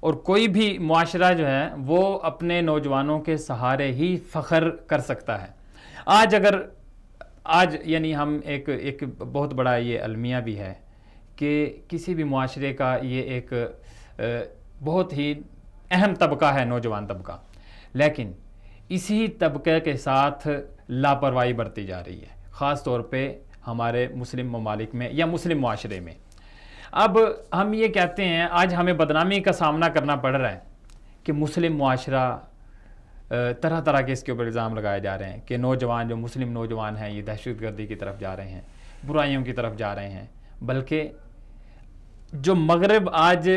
اور کوئی بھی معاشرہ جو ہے وہ اپنے نوجوانوں کے سہارے ہی فخر کر سکتا ہے۔ آج یعنی ہم ایک بہت بڑا یہ المیہ بھی ہے کہ کسی بھی معاشرے کا یہ ایک بہت ہی اہم طبقہ ہے نوجوان طبقہ، لیکن اسی طبقے کے ساتھ لاپرواہی برتی جا رہی ہے، خاص طور پہ ہمارے مسلم ممالک میں یا مسلم معاشرے میں۔ اب ہم یہ کہتے ہیں، آج ہمیں بدنامی کا سامنا کرنا پڑ رہا ہے کہ مسلم معاشرہ طرح طرح کے اس کے اوپر الزام لگائے جا رہے ہیں کہ نوجوان جو مسلم نوجوان ہیں یہ دہشت گردی کی طرف جا رہے ہیں، برائیوں کی طرف جا رہے ہیں، بلکہ جو مغرب آج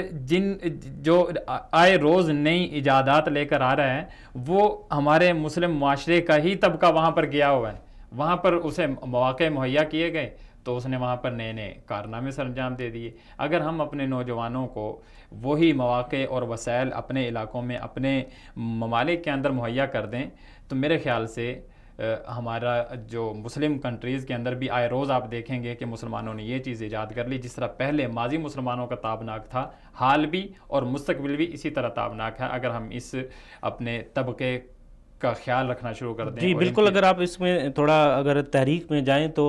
جو آئے روز نئی ایجادات لے کر آ رہا ہے وہ ہمارے مسلم معاشرے کا ہی طبقہ وہاں پر گیا ہوا ہے، وہاں پر اسے مواقع مہیا کیے گئے تو اس نے وہاں پر نئے نئے کارنامے سر انجام دے دیے۔ اگر ہم اپنے نوجوانوں کو وہی مواقع اور وسائل اپنے علاقوں میں اپنے ممالک کے اندر مہیا کر دیں تو میرے خیال سے ہمارا جو مسلم کنٹریز کے اندر بھی آئے روز آپ دیکھیں گے کہ مسلمانوں نے یہ چیز ایجاد کر لی، جس طرح پہلے ماضی مسلمانوں کا تابناک تھا، حال بھی اور مستقبل بھی اسی طرح تابناک ہے اگر ہم اس اپنے طبقے کا خیال رکھنا شروع کر دیں۔ جی بالکل، اگر آپ اس میں تھوڑا اگر تاریخ میں جائیں تو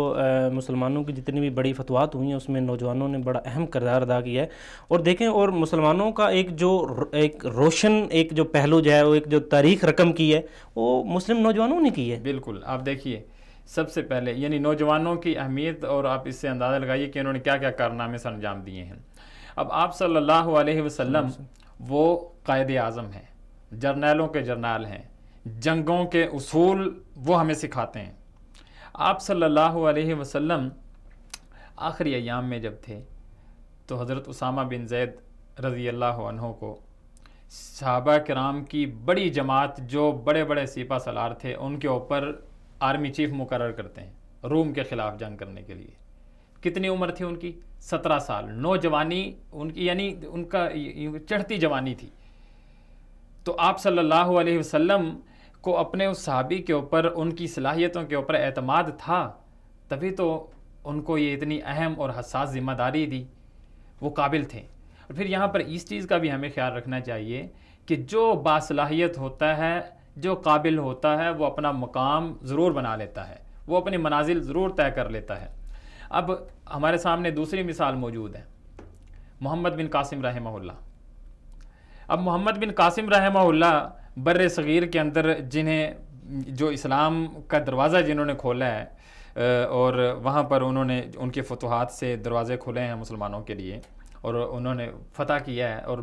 مسلمانوں کی جتنی بھی بڑی فتوحات ہوئی ہیں اس میں نوجوانوں نے بڑا اہم کردار ادا کیا ہے، اور دیکھیں اور مسلمانوں کا ایک روشن ایک جو پہلو جو ہے وہ ایک جو تاریخ رقم کی ہے وہ مسلم نوجوانوں نے کی ہے۔ بالکل، آپ دیکھیے سب سے پہلے یعنی نوجوانوں کی اہمیت، اور آپ اس سے اندازہ لگائیے کہ انہوں نے کیا کیا کارنامے سر انجام دیے ہیں۔ اب آپ صلی اللہ علیہ وسلم وہ قائد اعظم ہیں، جرنیلوں کے جرنیل ہیں، جنگوں کے اصول وہ ہمیں سکھاتے ہیں۔ آپ صلی اللہ علیہ وسلم آخری ایام میں جب تھے تو حضرت اسامہ بن زید رضی اللہ عنہ کو صحابہ کرام کی بڑی جماعت جو بڑے بڑے سپہ سالار تھے ان کے اوپر آرمی چیف مقرر کرتے ہیں روم کے خلاف جنگ کرنے کے لیے۔ کتنی عمر تھی ان کی؟ 17 سال، نوجوانی ان کی، یعنی ان کا چڑھتی جوانی تھی۔ تو آپ صلی اللہ علیہ وسلم کو اپنے اس صحابی کے اوپر ان کی صلاحیتوں کے اوپر اعتماد تھا، تبھی تو ان کو یہ اتنی اہم اور حساس ذمہ داری دی، وہ قابل تھے۔ اور پھر یہاں پر اس چیز کا بھی ہمیں خیال رکھنا چاہیے کہ جو باصلاحیت ہوتا ہے، جو قابل ہوتا ہے، وہ اپنا مقام ضرور بنا لیتا ہے، وہ اپنی منازل ضرور طے کر لیتا ہے۔ اب ہمارے سامنے دوسری مثال موجود ہے، محمد بن قاسم رحمہ اللہ۔ اب محمد بن قاسم رحمہ اللہ بر صغیر کے اندر جو اسلام کا دروازہ جنہوں نے کھولا ہے اور وہاں پر انہوں نے ان کے فتوحات سے دروازے کھولے ہیں مسلمانوں کے لیے اور انہوں نے فتح کیا ہے، اور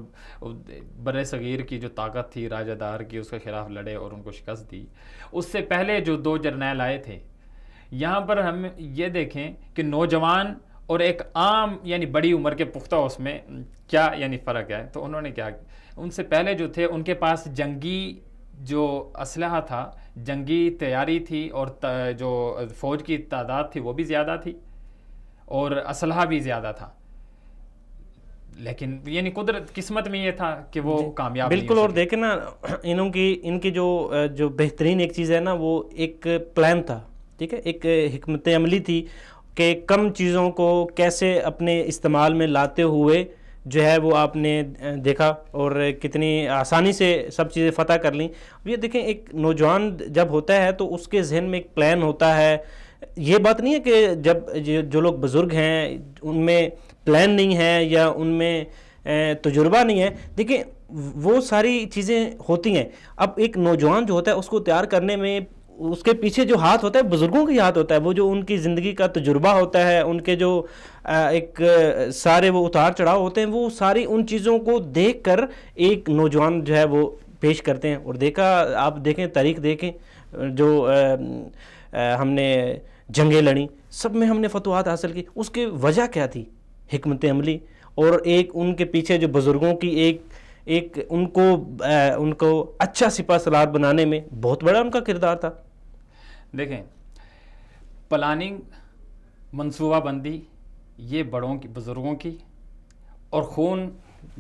بر صغیر کی جو طاقت تھی راجہ دار کی اس کے خلاف لڑے اور ان کو شکست دی۔ اس سے پہلے جو 2 جرنیل آئے تھے، یہاں پر ہم یہ دیکھیں کہ نوجوان اور ایک عام یعنی بڑی عمر کے پختہ اس میں کیا یعنی فرق ہے۔ تو انہوں نے کیا، ان سے پہلے جو تھے ان کے پاس جنگی جو اسلحہ تھا، جنگی تیاری تھی، اور جو فوج کی تعداد تھی وہ بھی زیادہ تھی اور اسلحہ بھی زیادہ تھا، لیکن یعنی قدرت قسمت میں یہ تھا کہ وہ کامیاب نہیں ہو بالکل۔ اور سکے۔ دیکھیں نا ان کی جو بہترین ایک چیز ہے نا وہ ایک پلان تھا، ٹھیک ہے، ایک حکمت عملی تھی کہ کم چیزوں کو کیسے اپنے استعمال میں لاتے ہوئے جو ہے وہ آپ نے دیکھا اور کتنی آسانی سے سب چیزیں فتح کر لیں۔ یہ دیکھیں ایک نوجوان جب ہوتا ہے تو اس کے ذہن میں ایک پلان ہوتا ہے، یہ بات نہیں ہے کہ جب جو لوگ بزرگ ہیں ان میں پلان نہیں ہے یا ان میں تجربہ نہیں ہے، دیکھیں وہ ساری چیزیں ہوتی ہیں۔ اب ایک نوجوان جو ہوتا ہے اس کو تیار کرنے میں اس کے پیچھے جو ہاتھ ہوتا ہے بزرگوں کا ہاتھ ہوتا ہے، وہ جو ان کی زندگی کا تجربہ ہوتا ہے، ان کے جو ایک سارے وہ اتار چڑھاؤ ہوتے ہیں، وہ ساری ان چیزوں کو دیکھ کر ایک نوجوان جو ہے وہ پیش کرتے ہیں۔ اور آپ دیکھیں تاریخ دیکھیں، جو ہم نے جنگیں لڑیں سب میں ہم نے فتوحات حاصل کی، اس کی وجہ کیا تھی؟ حکمت عملی، اور ایک ان کے پیچھے جو بزرگوں کی ایک ان کو اچھا سپہ سالار بنانے میں بہت بڑا ان کا کردار تھا۔ دیکھیں پلاننگ، منصوبہ بندی، یہ بڑوں کی، بزرگوں کی، اور خون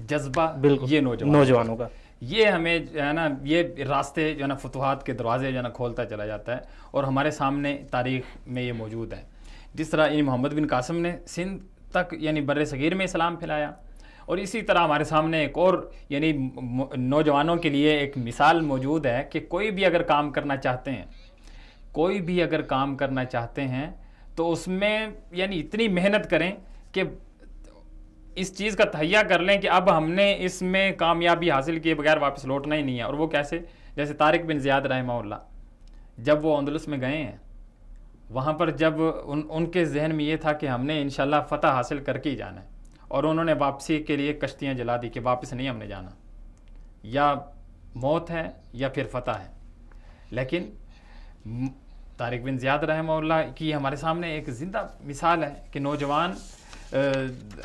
جذبہ یہ نوجوانوں کا، یہ ہمیں جو ہے نا یہ راستے جو ہے نا فتوحات کے دروازے جو ہے نا کھولتا چلا جاتا ہے، اور ہمارے سامنے تاریخ میں یہ موجود ہے۔ جس طرح محمد بن قاسم نے سندھ تک یعنی بر صغیر میں اسلام پھیلایا، اور اسی طرح ہمارے سامنے ایک اور یعنی نوجوانوں کے لیے ایک مثال موجود ہے کہ کوئی بھی اگر کام کرنا چاہتے ہیں، کوئی بھی اگر کام کرنا چاہتے ہیں تو اس میں یعنی اتنی محنت کریں کہ اس چیز کا تہیہ کر لیں کہ اب ہم نے اس میں کامیابی حاصل کیے بغیر واپس لوٹنا ہی نہیں ہے۔ اور وہ کیسے؟ جیسے طارق بن زیاد رحمہ اللہ جب وہ اندلس میں گئے ہیں، وہاں پر جب ان کے ذہن میں یہ تھا کہ ہم نے انشاءاللہ فتح حاصل کر کے ہی جانا ہے، اور انہوں نے واپسی کے لیے کشتیاں جلا دی کہ واپس نہیں ہم نے جانا، یا موت ہے یا پھر فتح ہے۔ لیکن طارق بن زیاد رحمہ اللہ کی ہمارے سامنے ایک زندہ مثال ہے کہ نوجوان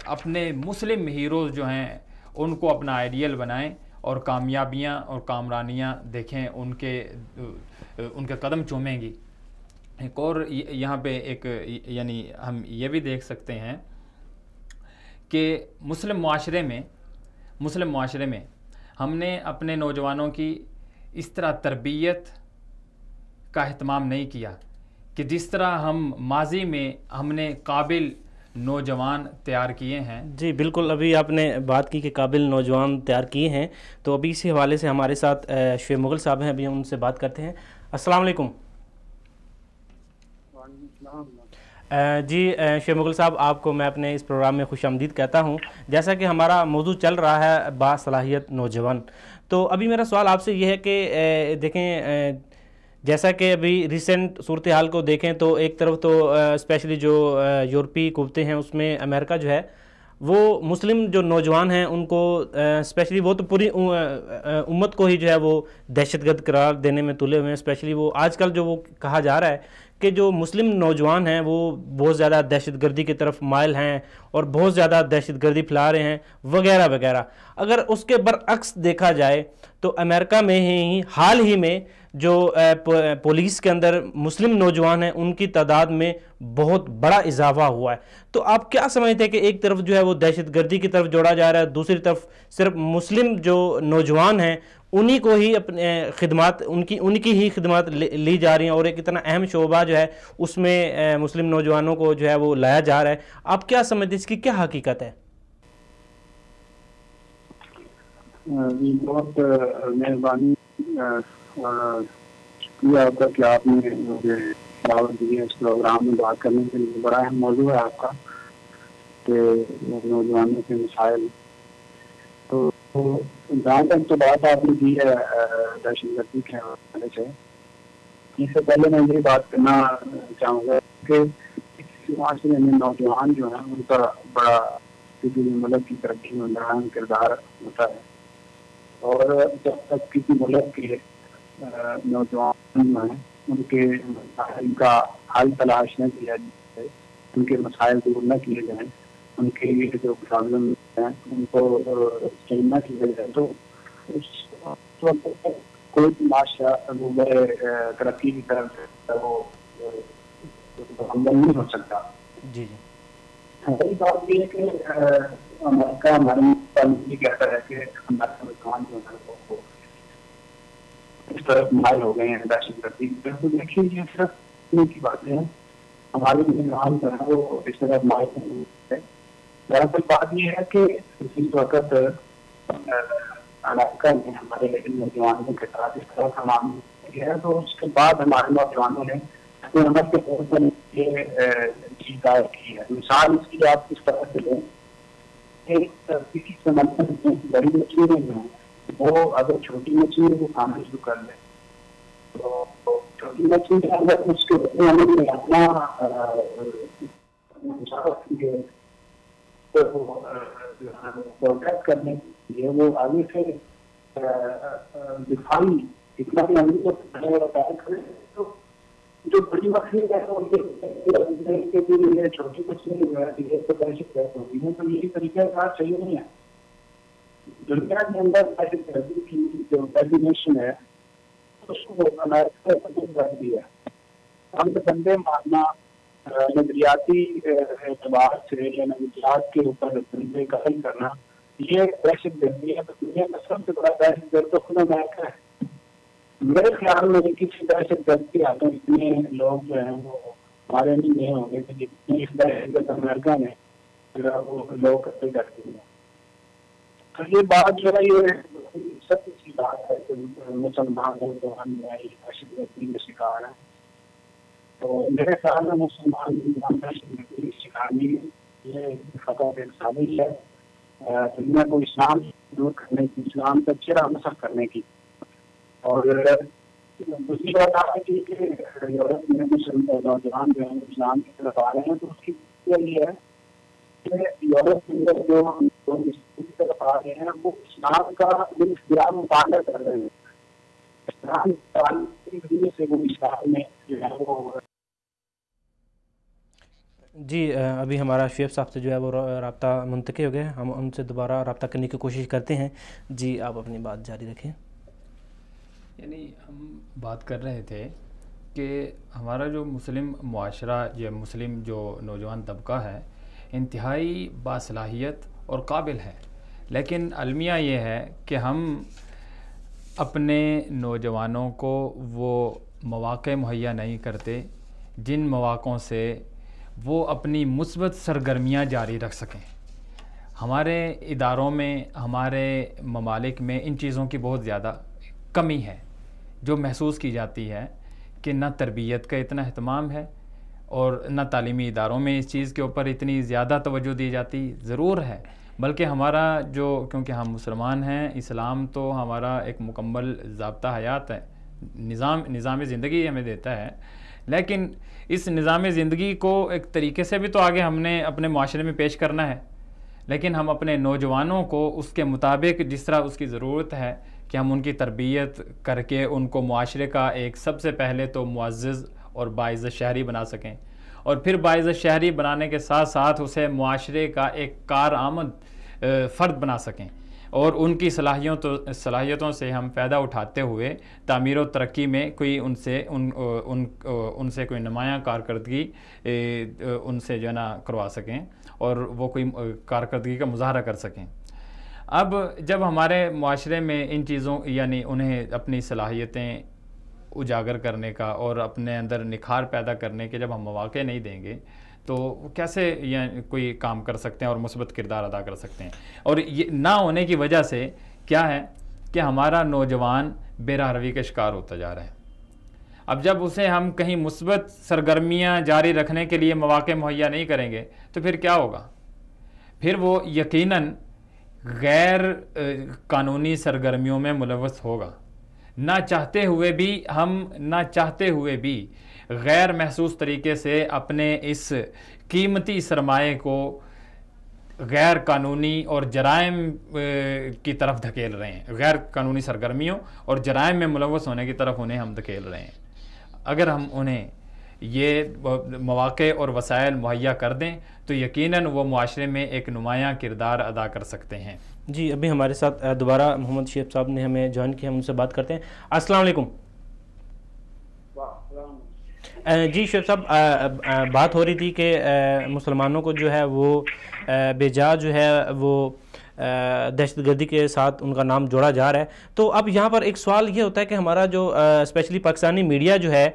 اپنے مسلم ہیروز جو ہیں ان کو اپنا آئیڈیل بنائیں اور کامیابیاں اور کامرانیاں دیکھیں، ان کے قدم چومیں گی۔ ایک اور یہاں پہ ایک یعنی ہم یہ بھی دیکھ سکتے ہیں کہ مسلم معاشرے میں ہم نے اپنے نوجوانوں کی اس طرح تربیت کا اہتمام نہیں کیا کہ جس طرح ہم ماضی میں ہم نے قابل نوجوان تیار کیے ہیں۔ جی بالکل، ابھی آپ نے بات کی کہ قابل نوجوان تیار کیے ہیں، تو ابھی اسی حوالے سے ہمارے ساتھ شعیب مغل صاحب ہیں، ابھی ہم ان سے بات کرتے ہیں۔ السلام علیکم۔ جی شعیب مغل صاحب، آپ کو میں اپنے اس پروگرام میں خوش آمدید کہتا ہوں۔ جیسا کہ ہمارا موضوع چل رہا ہے باصلاحیت نوجوان، تو ابھی میرا سوال آپ سے یہ ہے کہ دیکھیں، جیسا کہ ابھی ریسنٹ صورتحال کو دیکھیں تو ایک طرف تو اسپیشلی جو یورپی قوتیں ہیں اس میں امریکہ جو ہے وہ مسلم جو نوجوان ہیں ان کو اسپیشلی وہ تو پوری امت کو ہی جو ہے وہ دہشت گرد قرار دینے میں تلے ہوئے ہیں۔ اسپیشلی وہ آج کل جو وہ کہا جا رہا ہے کہ جو مسلم نوجوان ہیں وہ بہت زیادہ دہشت گردی کی طرف مائل ہیں اور بہت زیادہ دہشت گردی پھیلا رہے ہیں وغیرہ وغیرہ۔ اگر اس کے برعکس دیکھا جائے تو امریکہ میں ہی حال ہی میں جو پولیس کے اندر مسلم نوجوان ہیں ان کی تعداد میں بہت بڑا اضافہ ہوا ہے۔ تو آپ کیا سمجھتے ہیں کہ ایک طرف جو ہے وہ دہشت گردی کی طرف جوڑا جا رہا ہے، دوسری طرف صرف مسلم جو نوجوان ہیں انہی کو ہی اپنے خدمات ان کی ہی خدمات لی جا رہی ہیں، اور ایک اتنا اہم شعبہ جو ہے اس میں مسلم نوجوانوں کو جو ہے وہ لایا جا رہا ہے؟ آپ کیا سمجھتے ہیں، اس کی کیا حقیقت ہے؟ بہت مہربانی اور شکریہ آپ کا کہ آپ نے مجھے دعوت دی ہے اس پروگرام میں بات کرنے کے لیے۔ بڑا اہم موضوع ہے آپ کا کہ نوجوانوں کے مسائل۔ تو جہاں تک تو بات آپ نے کی ہے دہشت گردی کے حوالے سے، اس سے پہلے میں یہ بات کرنا چاہوں گا کہ اس معاشرے میں نوجوان جو ہیں ان کا بڑا ملک کی ترقی میں اہم کردار ہوتا ہے، اور جب تک کسی ملک کے نوجوان جو ہیں ان کے مسائل کا حل تلاش نہ کیا جائے، ان کے مسائل دور نہ کیے جائیں، ان کے لیے جو پرابلم ہیں ان کو چینج نہ کیا جائے، تو اس وقت کوئی بھی معاشرہ ترقی کی طرف وہ نہیں ہو سکتا۔ جی وہی بات یہ ہے کہ امریکہ ہمارے یہ کہتا ہے کہ ہمارے نوجوان جو ہے وہ اس طرف مائل ہو گئے ہیں دہشت گردی کی طرف۔ تو دیکھیے یہ صرف کی باتیں ہیں، ہمارے نوجوان جو ہے وہ اس طرف مائل نہیں ہوتے۔ دراصل بات یہ ہے کہ اس وقت امریکہ نے ہمارے نوجوانوں کے ساتھ اس طرح کا معاملہ کیا ہے، تو اس کے بعد ہمارے نوجوانوں نے حکومت کے طور پر یہ چیز دائر کی ہے۔ مثال اس کی آپ کس طرح سے لیں کہ کسی سمندر میں بڑی مچھلیاں جو ہیں وہ اگر چھوٹی مچھلی کو کھانا شروع کر لیں تو چھوٹی مچھلی کے اندر اس کے بدلے میں اپنا پروٹیکٹ کرنے کے لیے وہ آگے سے دفاعی اتنا بھی ہم کو پیدا کریں، تو جو بڑی مچھلی ہے چھوٹی مچھلی جو ہے یہ تو دہشت گرد ہوگی ہے، تو یہی طریقہ کار صحیح نہیں ہے۔ دنیا کے اندر دہشت گردی کی جو ڈیفینیشن ہے اس کو امریکہ کر دیا ہے۔ ہم بندے مارنا نظریاتی اعتبار سے یا نظریات کے اوپر بندے قتل کرنا یہ دہشت گردی ہے، تو دنیا کا سب سے بڑا دہشت گرد تو خود امریکہ ہے۔ میرے خیال میں کسی دہشت گرد کے ہاتھوں اتنے لوگ جو ہیں وہ ہمارے نہیں ہوں گے کہ جتنے اس دہشت گرد امریکہ نے وہ لوگ قتل کر دیے ہیں۔ یہ بات جو ہے یہ سب کی بات ہے کہ مسلمان نوجوان جو ہے یہ دہشت گردی کا شکار ہے. تو میرے خیال میں مسلمان دہشت گردی کا شکار نہیں ہے. یہ فقط ایک سازش ہے دنیا کو اسلام دور کرنے کی، اسلام کا چہرہ مسخ کرنے کی. اور دوسری بات آپ ہے کہ یورپ میں مسلم نوجوان جو ہیں اسلام کی طرف آ رہے ہیں، تو اس کی وجہ یہ ہے کہ یورپ کے اندر جو لوگ اسلام کی طرف آ رہے ہیں وہ اسلام کا اختیار مطالعہ کر رہے ہیں. اسلام کی وجہ سے وہ اسلام میں جو ہے وہ جی ابھی ہمارا شعیب صاحب سے جو ہے وہ رابطہ منتقل ہو گیا، ہم ان سے دوبارہ رابطہ کرنے کی کوشش کرتے ہیں. جی آپ اپنی بات جاری رکھیں. یعنی ہم بات کر رہے تھے کہ ہمارا جو مسلم معاشرہ یا مسلم جو نوجوان طبقہ ہے انتہائی باصلاحیت اور قابل ہے، لیکن المیہ یہ ہے کہ ہم اپنے نوجوانوں کو وہ مواقع مہیا نہیں کرتے جن مواقعوں سے وہ اپنی مثبت سرگرمیاں جاری رکھ سکیں. ہمارے اداروں میں، ہمارے ممالک میں ان چیزوں کی بہت زیادہ کمی ہے جو محسوس کی جاتی ہے کہ نہ تربیت کا اتنا اہتمام ہے اور نہ تعلیمی اداروں میں اس چیز کے اوپر اتنی زیادہ توجہ دی جاتی ضرور ہے، بلکہ ہمارا جو کیونکہ ہم مسلمان ہیں، اسلام تو ہمارا ایک مکمل ضابطہ حیات ہے، نظام زندگی ہمیں دیتا ہے، لیکن اس نظام زندگی کو ایک طریقے سے بھی تو آگے ہم نے اپنے معاشرے میں پیش کرنا ہے. لیکن ہم اپنے نوجوانوں کو اس کے مطابق جس طرح اس کی ضرورت ہے کہ ہم ان کی تربیت کر کے ان کو معاشرے کا ایک سب سے پہلے تو معزز اور باعزت شہری بنا سکیں، اور پھر باعزت شہری بنانے کے ساتھ ساتھ اسے معاشرے کا ایک کارآمد فرد بنا سکیں، اور ان کی صلاحیتوں سے ہم فائدہ اٹھاتے ہوئے تعمیر و ترقی میں کوئی ان سے کوئی نمایاں کارکردگی ان سے جو ہے نا کروا سکیں اور وہ کوئی کارکردگی کا مظاہرہ کر سکیں. اب جب ہمارے معاشرے میں ان چیزوں یعنی انہیں اپنی صلاحیتیں اجاگر کرنے کا اور اپنے اندر نکھار پیدا کرنے کے جب ہم مواقع نہیں دیں گے تو کیسے یعنی کوئی کام کر سکتے ہیں اور مثبت کردار ادا کر سکتے ہیں. اور یہ نہ ہونے کی وجہ سے کیا ہے کہ ہمارا نوجوان بے راہ روی کا شکار ہوتا جا رہا ہے. اب جب اسے ہم کہیں مثبت سرگرمیاں جاری رکھنے کے لیے مواقع مہیا نہیں کریں گے تو پھر کیا ہوگا؟ پھر وہ یقیناً غیر قانونی سرگرمیوں میں ملوث ہوگا. نہ چاہتے ہوئے بھی غیر محسوس طریقے سے اپنے اس قیمتی سرمایے کو غیر قانونی اور جرائم کی طرف دھکیل رہے ہیں، غیر قانونی سرگرمیوں اور جرائم میں ملوث ہونے کی طرف انہیں ہم دھکیل رہے ہیں. اگر ہم انہیں یہ مواقع اور وسائل مہیا کر دیں تو یقیناً وہ معاشرے میں ایک نمایاں کردار ادا کر سکتے ہیں. جی ابھی ہمارے ساتھ دوبارہ محمد شعیب صاحب نے ہمیں جوائن کیا، ہم ان سے بات کرتے ہیں. السلام علیکم. جی شعیب صاحب، بات ہو رہی تھی کہ مسلمانوں کو جو ہے وہ بے جا جو ہے وہ دہشت گردی کے ساتھ ان کا نام جوڑا جا رہا ہے. تو اب یہاں پر ایک سوال یہ ہوتا ہے کہ ہمارا جو اسپیشلی پاکستانی میڈیا جو ہے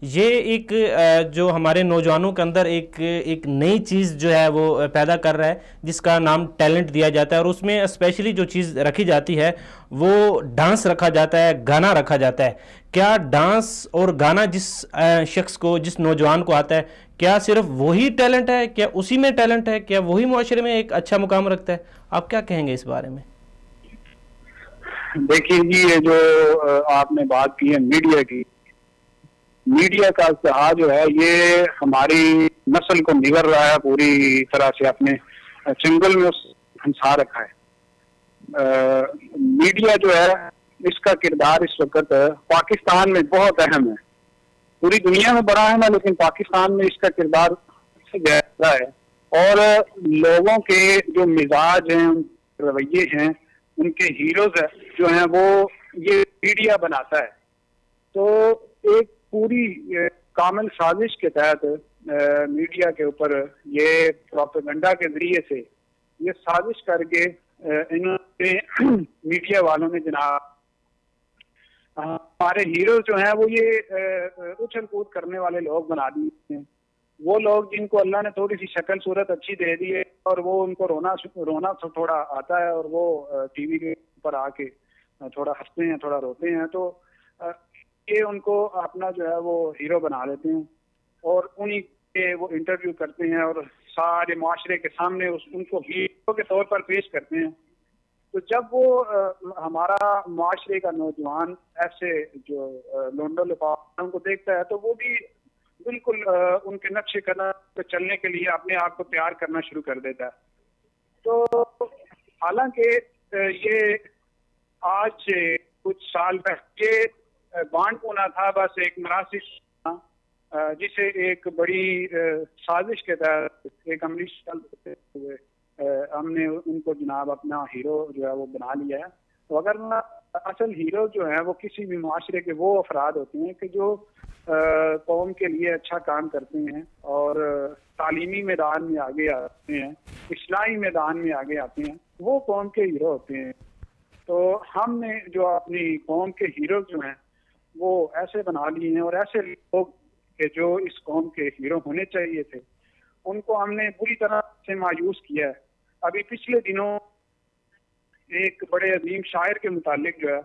یہ ایک جو ہمارے نوجوانوں کے اندر ایک نئی چیز جو ہے وہ پیدا کر رہا ہے جس کا نام ٹیلنٹ دیا جاتا ہے، اور اس میں اسپیشلی جو چیز رکھی جاتی ہے وہ ڈانس رکھا جاتا ہے، گانا رکھا جاتا ہے. کیا ڈانس اور گانا جس شخص کو، جس نوجوان کو آتا ہے، کیا صرف وہی ٹیلنٹ ہے؟ کیا اسی میں ٹیلنٹ ہے؟ کیا وہی معاشرے میں ایک اچھا مقام رکھتا ہے؟ آپ کیا کہیں گے اس بارے میں؟ دیکھیے جی، یہ جو آپ نے بات کی ہے میڈیا کا اتحاد جو ہے یہ ہماری نسل کو نگل رہا ہے، پوری طرح سے اپنے چنگل میں پھنسا رکھا ہے. میڈیا جو ہے اس کا کردار اس وقت پاکستان میں بہت اہم ہے، پوری دنیا میں بڑا اہم ہے لیکن پاکستان میں اس کا کردار سے گہرا ہے. اور لوگوں کے جو مزاج ہیں، رویے ہیں، ان کے ہیروز جو ہیں وہ یہ میڈیا بناتا ہے. تو ایک پوری کامل سازش کے تحت میڈیا کے اوپر یہ پروپیگنڈا کے ذریعے سے یہ سازش کر کے انہوں نے میڈیا والوں نے جناب ہمارے ہیروز جو ہیں وہ یہ اچھل کود کرنے والے لوگ بنا دیے ہیں. وہ لوگ جن کو اللہ نے تھوڑی سی شکل صورت اچھی دے دی ہے اور وہ ان کو رونا تھوڑا آتا ہے اور وہ ٹی وی کے اوپر آ کے تھوڑا ہنستے ہیں تھوڑا روتے ہیں، تو یہ ان کو اپنا جو ہے وہ ہیرو بنا لیتے ہیں اور انہی کے وہ انٹرویو کرتے ہیں اور سارے معاشرے کے سامنے ان کو ہیرو کے طور پر پیش کرتے ہیں۔ تو جب وہ ہمارا معاشرے کا نوجوان ایسے جو لونڈو لپاڑوں کو دیکھتا ہے تو وہ بھی بالکل ان کے نقش قدم پہ چلنے کے لیے اپنے آپ کو تیار کرنا شروع کر دیتا ہے۔ تو حالانکہ یہ آج سے کچھ سال پہلے یہ بانڈ پونا تھا، بس ایک مراسم تھا جسے ایک بڑی سازش کے تحت ایک عملی چلتے ہوئے ہم نے ان کو جناب اپنا ہیرو جو ہے وہ بنا لیا ہے۔ تو اگر اصل ہیرو جو ہے وہ کسی بھی معاشرے کے وہ افراد ہوتے ہیں کہ جو قوم کے لیے اچھا کام کرتے ہیں اور تعلیمی میدان میں آگے آتے ہیں، اصلاحی میدان میں آگے آتے ہیں، وہ قوم کے ہیرو ہوتے ہیں۔ تو ہم نے جو اپنی قوم کے ہیرو جو ہیں وہ ایسے بنا لیے ہیں، اور ایسے لوگ کہ جو اس قوم کے ہیرو ہونے چاہیے تھے ان کو ہم نے بری طرح سے مایوس کیا ہے۔ ابھی پچھلے دنوں ایک بڑے عظیم شاعر کے متعلق جو ہے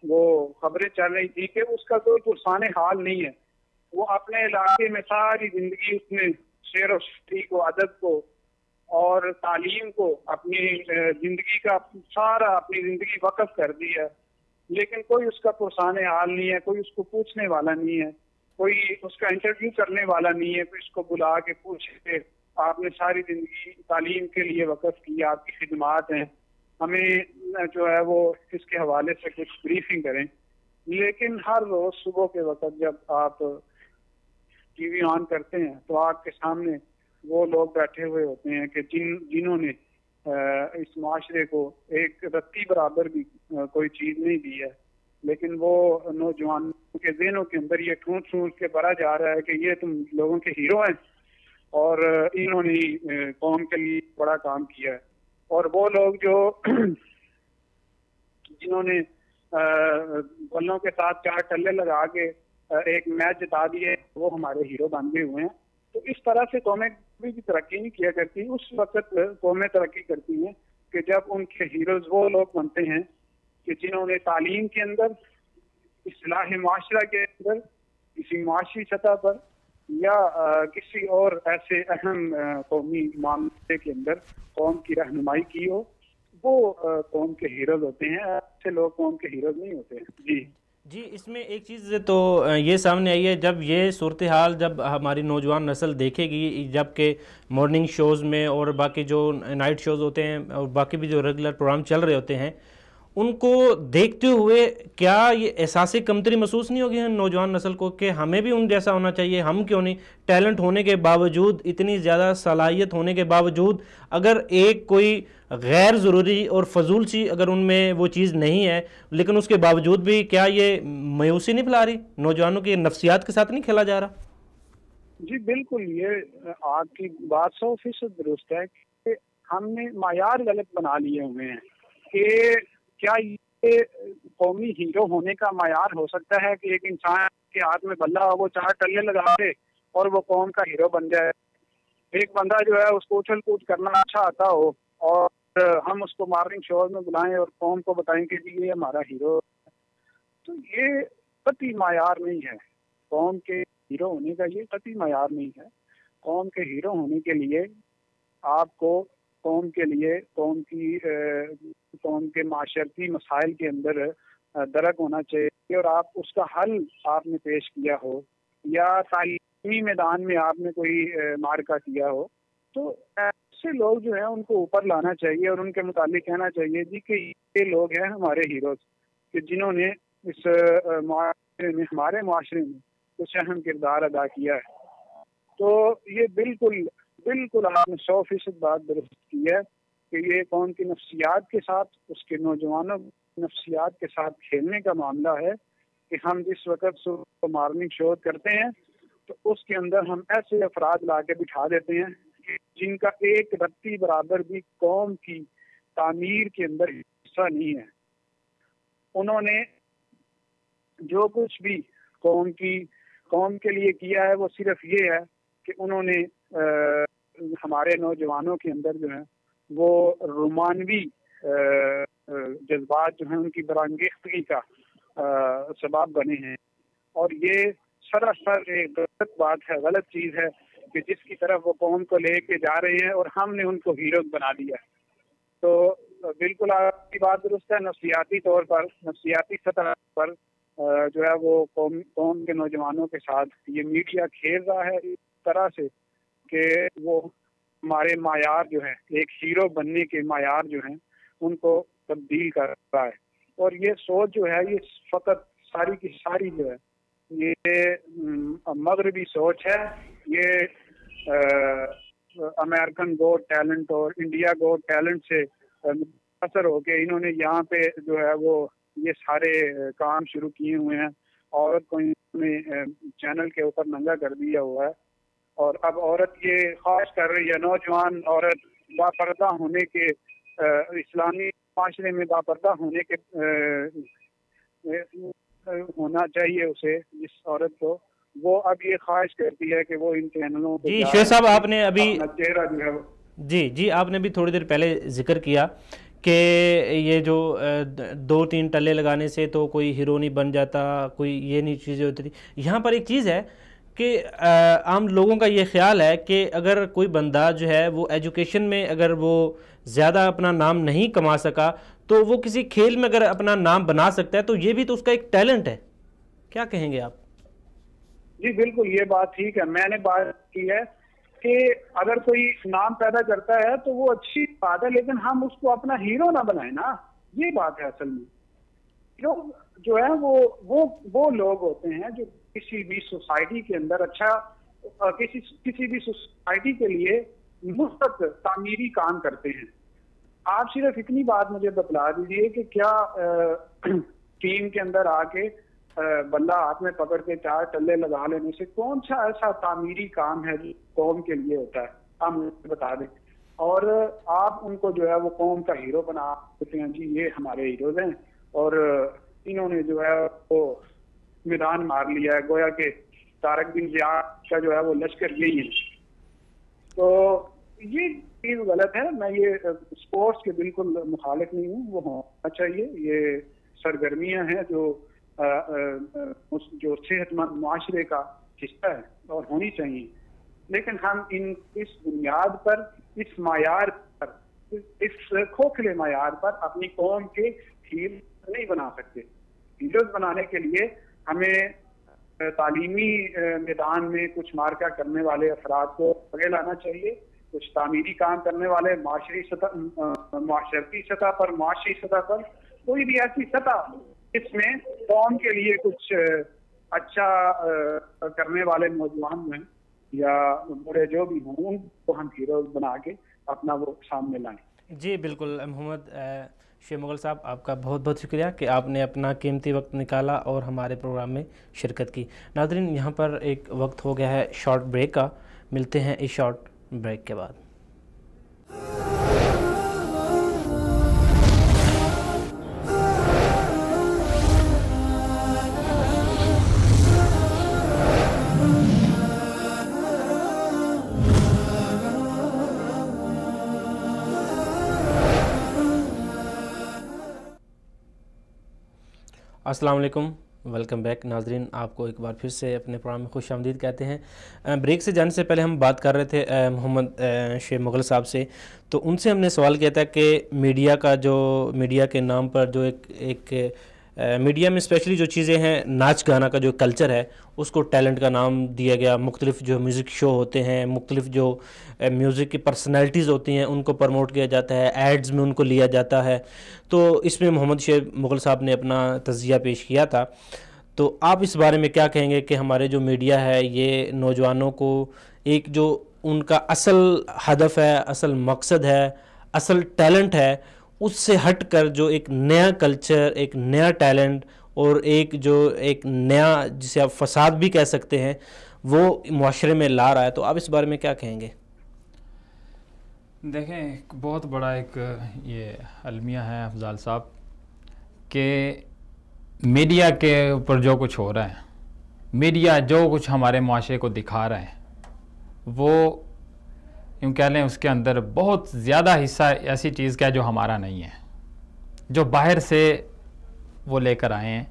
وہ خبریں چل رہی تھی کہ اس کا کوئی پرسان حال نہیں ہے، وہ اپنے علاقے میں ساری زندگی اس نے شعر و شاعری کو، ادب کو اور تعلیم کو اپنی زندگی کا سارا اپنی زندگی وقف کر دی ہے، لیکن کوئی اس کا پرسان حال نہیں ہے، کوئی اس کو پوچھنے والا نہیں ہے، کوئی اس کا انٹرویو کرنے والا نہیں ہے، کوئی اس کو بلا کے پوچھے کہ آپ نے ساری زندگی تعلیم کے لیے وقف کی، آپ کی خدمات ہیں، ہمیں جو ہے وہ اس کے حوالے سے کچھ بریفنگ کریں۔ لیکن ہر روز صبح کے وقت جب آپ ٹی وی آن کرتے ہیں تو آپ کے سامنے وہ لوگ بیٹھے ہوئے ہوتے ہیں کہ جنہوں نے اس معاشرے کو ایک رتی برابر بھی کوئی چیز نہیں دی ہے، لیکن وہ نوجوانوں کے ذہنوں کے اندر یہ ٹھونس ٹھونس کے بھرا جا رہا ہے کہ یہ تم لوگوں کے ہیرو ہیں اور انہوں نے قوم کے لیے بڑا کام کیا ہے، اور وہ لوگ جو جنہوں نے بلوں کے ساتھ 4 ٹلے لگا کے ایک میچ جتا دیے وہ ہمارے ہیرو بن گئے ہوئے ہیں۔ تو اس طرح سے قومیں بھی ترقی نہیں کیا کرتی، اس وقت قومیں ترقی کرتی ہیں کہ جب ان کے ہیروز وہ لوگ بنتے ہیں کہ جنہوں نے تعلیم کے اندر، اصلاح معاشرہ کے اندر، کسی معاشی سطح پر یا کسی اور ایسے اہم قومی معاملے کے اندر قوم کی رہنمائی کی ہو، وہ قوم کے ہیروز ہوتے ہیں، ایسے لوگ قوم کے ہیروز نہیں ہوتے ہیں۔ جی اس میں ایک چیز تو یہ سامنے آئی ہے، جب یہ صورتحال جب ہماری نوجوان نسل دیکھے گی، جب کہ مارننگ شوز میں اور باقی جو نائٹ شوز ہوتے ہیں اور باقی بھی جو ریگولر پروگرام چل رہے ہوتے ہیں ان کو دیکھتے ہوئے کیا یہ احساس کمتری محسوس نہیں ہوگی نوجوان نسل کو کہ ہمیں بھی ان جیسا ہونا چاہیے؟ ہم کیوں نہیں؟ ٹیلنٹ ہونے کے باوجود، اتنی زیادہ صلاحیت ہونے کے باوجود اگر ایک کوئی غیر ضروری اور فضول سی اگر ان میں وہ چیز نہیں ہے، لیکن اس کے باوجود بھی کیا یہ مایوسی نہیں پھیلا رہی؟ نوجوانوں کی نفسیات کے ساتھ نہیں کھیلا جا رہا؟ جی بالکل، یہ آپ کی بات 100% درست ہے کہ ہم نے معیار غلط بنا لیے ہوئے ہیں کہ کیا یہ قومی ہیرو ہونے کا معیار ہو سکتا ہے کہ ایک انسان کے ہاتھ میں بلہ ہو، وہ 4 ٹلے لگا دے اور وہ قوم کا ہیرو بن جائے؟ ایک بندہ جو ہے اس کو اچھل کود کرنا اچھا آتا ہو اور ہم اس کو مارننگ شوز میں بلائیں اور قوم کو بتائیں کہ جی یہ ہمارا ہیرو، تو یہ قطعی معیار نہیں ہے قوم کے ہیرو ہونے کا، یہ قطعی معیار نہیں ہے۔ قوم کے ہیرو ہونے کے لیے آپ کو قوم کے لیے قوم کے معاشرتی مسائل کے اندر درک ہونا چاہیے اور آپ اس کا حل آپ نے پیش کیا ہو، یا تعلیمی میدان میں آپ نے کوئی معرکہ کیا ہو، تو ایسے لوگ جو ہیں ان کو اوپر لانا چاہیے اور ان کے متعلق کہنا چاہیے جی کہ یہ لوگ ہیں ہمارے ہیروز کہ جنہوں نے اس معاشرے میں، ہمارے معاشرے میں کچھ اہم کردار ادا کیا ہے۔ تو یہ بالکل آپ نے 100% بات درست کی ہے کہ یہ قوم کی نفسیات کے ساتھ، اس کے نوجوانوں کی نفسیات کے ساتھ کھیلنے کا معاملہ ہے کہ ہم جس وقت مارننگ شو کرتے ہیں تو اس کے اندر ہم ایسے افراد لا کے بٹھا دیتے ہیں جن کا ایک رتی برابر بھی قوم کی تعمیر کے اندر حصہ نہیں ہے۔ انہوں نے جو کچھ بھی قوم کے لیے کیا ہے وہ صرف یہ ہے کہ انہوں نے ہمارے نوجوانوں کے اندر جو ہے وہ رومانوی جذبات جو ہیں ان کی برانگیختگی کا سبب بنے ہیں، اور یہ سراسر ایک غلط بات ہے، غلط چیز ہے کہ جس کی طرف وہ قوم کو لے کے جا رہے ہیں اور ہم نے ان کو ہیرو بنا دیا۔ تو بالکل آپ کی بات درست ہے، نفسیاتی طور پر، نفسیاتی سطح پر جو ہے وہ قوم کے نوجوانوں کے ساتھ یہ میڈیا کھیل رہا ہے اس طرح سے کہ وہ ہمارے معیار جو ہے، ایک ہیرو بننے کے معیار جو ہیں ان کو تبدیل کر رہا ہے۔ اور یہ سوچ جو ہے یہ فقط ساری کی ساری جو ہے یہ مغربی سوچ ہے، یہ امریکن گوٹ ٹیلنٹ اور انڈیا گوٹ ٹیلنٹ سے متاثر ہو کے انہوں نے یہاں پہ جو ہے وہ یہ سارے کام شروع کیے ہوئے ہیں۔ عورت کو انہوں نے چینل کے اوپر ننگا کر دیا ہوا ہے، اور اب عورت یہ خواہش کر رہی ہے، نوجوان عورت باپردہ ہونے کے، اسلامی معاشرے میں باپردہ ہونے کے ہونا چاہیے اسے، جس عورت کو، وہ اب یہ خواہش کرتی ہے کہ وہ ان چینلوں پہ جی شعیب صاحب آپ نے ابھی چہرہ جو ہے جی آپ نے بھی تھوڑی دیر پہلے ذکر کیا کہ یہ جو 2-3 ٹلے لگانے سے تو کوئی ہیرو نہیں بن جاتا، کوئی یہ نہیں چیزیں ہوتی تھی۔ یہاں پر ایک چیز ہے کہ عام لوگوں کا یہ خیال ہے کہ اگر کوئی بندہ جو ہے وہ ایجوکیشن میں اگر وہ زیادہ اپنا نام نہیں کما سکا تو وہ کسی کھیل میں اگر اپنا نام بنا سکتا ہے تو یہ بھی تو اس کا ایک ٹیلنٹ ہے۔ کیا کہیں گے آپ؟ جی بالکل یہ بات ٹھیک ہے، میں نے بات کی ہے کہ اگر کوئی نام پیدا کرتا ہے تو وہ اچھی بات ہے، لیکن ہم اس کو اپنا ہیرو نہ بنائیں نا، یہ بات ہے اصل میں۔ ہیرو جو ہے وہ لوگ ہوتے ہیں جو کسی بھی سوسائٹی کے اندر کسی بھی سوسائٹی کے لیے مثبت تعمیری کام کرتے ہیں۔ آپ صرف اتنی بات مجھے بتلا دیجئے کہ کیا ٹیم کے اندر آ کے بندہ ہاتھ میں پکڑ کے 4 ٹلے لگا لینے سے کون سا ایسا تعمیری کام ہے جو قوم کے لیے ہوتا ہے، آپ مجھے بتا دیں۔ اور آپ ان کو جو ہے وہ قوم کا ہیرو بنا دیتے ہیں، جی یہ ہمارے ہیروز ہیں اور انہوں نے جو ہے وہ میدان مار لیا ہے، گویا کہ طارق بن زیاد کا جو ہے وہ لشکر یہی ہے۔ تو یہ چیز غلط ہے، میں یہ اسپورٹس کے بالکل مخالف نہیں ہوں، وہ ہونا چاہیے، یہ سرگرمیاں ہیں جو صحت مند معاشرے کا حصہ ہے اور ہونی چاہیے، لیکن ہم اس بنیاد پر، اس معیار پر، اس کھوکھلے معیار پر اپنی قوم کے ہیرو نہیں بنا سکتے۔ ہیروز بنانے کے لیے ہمیں تعلیمی میدان میں کچھ مارکہ کرنے والے افراد کو آگے لانا چاہیے، کچھ تعمیری کام کرنے والے معاشرتی سطح پر، معاشی سطح پر، کوئی بھی ایسی سطح اس میں قوم کے لیے کچھ اچھا کرنے والے نوجوان ہیں یا بڑے جو بھی ہوں، ان کو ہم ہیروز بنا کے اپنا وہ سامنے لائیں۔ جی بالکل محمد شعیب مغل صاحب، آپ کا بہت بہت شکریہ کہ آپ نے اپنا قیمتی وقت نکالا اور ہمارے پروگرام میں شرکت کی۔ ناظرین یہاں پر ایک وقت ہو گیا ہے شارٹ بریک کا، ملتے ہیں اس شارٹ بریک کے بعد۔ السلام علیکم، ویلکم بیک ناظرین، آپ کو ایک بار پھر سے اپنے پروگرام میں خوش آمدید کہتے ہیں۔ بریک سے جانے سے پہلے ہم بات کر رہے تھے محمد شعیب مغل صاحب سے، تو ان سے ہم نے سوال کیا تھا کہ میڈیا کے نام پر جو ایک میڈیا میں اسپیشلی جو چیزیں ہیں، ناچ گانا کا جو کلچر ہے اس کو ٹیلنٹ کا نام دیا گیا، مختلف جو میوزک شو ہوتے ہیں، مختلف جو میوزک کی پرسنالٹیز ہوتی ہیں ان کو پروموٹ کیا جاتا ہے، ایڈز میں ان کو لیا جاتا ہے۔ تو اس میں محمد شعیب مغل صاحب نے اپنا تجزیہ پیش کیا تھا، تو آپ اس بارے میں کیا کہیں گے کہ ہمارے جو میڈیا ہے یہ نوجوانوں کو ایک جو ان کا اصل ہدف ہے، اصل مقصد ہے، اصل ٹیلنٹ ہے، اس سے ہٹ کر جو ایک نیا کلچر، ایک نیا ٹیلنٹ اور ایک نیا جسے آپ فساد بھی کہہ سکتے ہیں وہ معاشرے میں لا رہا ہے، تو آپ اس بارے میں کیا کہیں گے؟ دیکھیں بہت بڑا ایک یہ المیہ ہے افضال صاحب کہ میڈیا کے اوپر جو کچھ ہو رہا ہے، میڈیا جو کچھ ہمارے معاشرے کو دکھا رہا ہے وہ یوں کہہ لیں اس کے اندر بہت زیادہ حصہ ایسی چیز کا ہے جو ہمارا نہیں ہے، جو باہر سے وہ لے کر آئے ہیں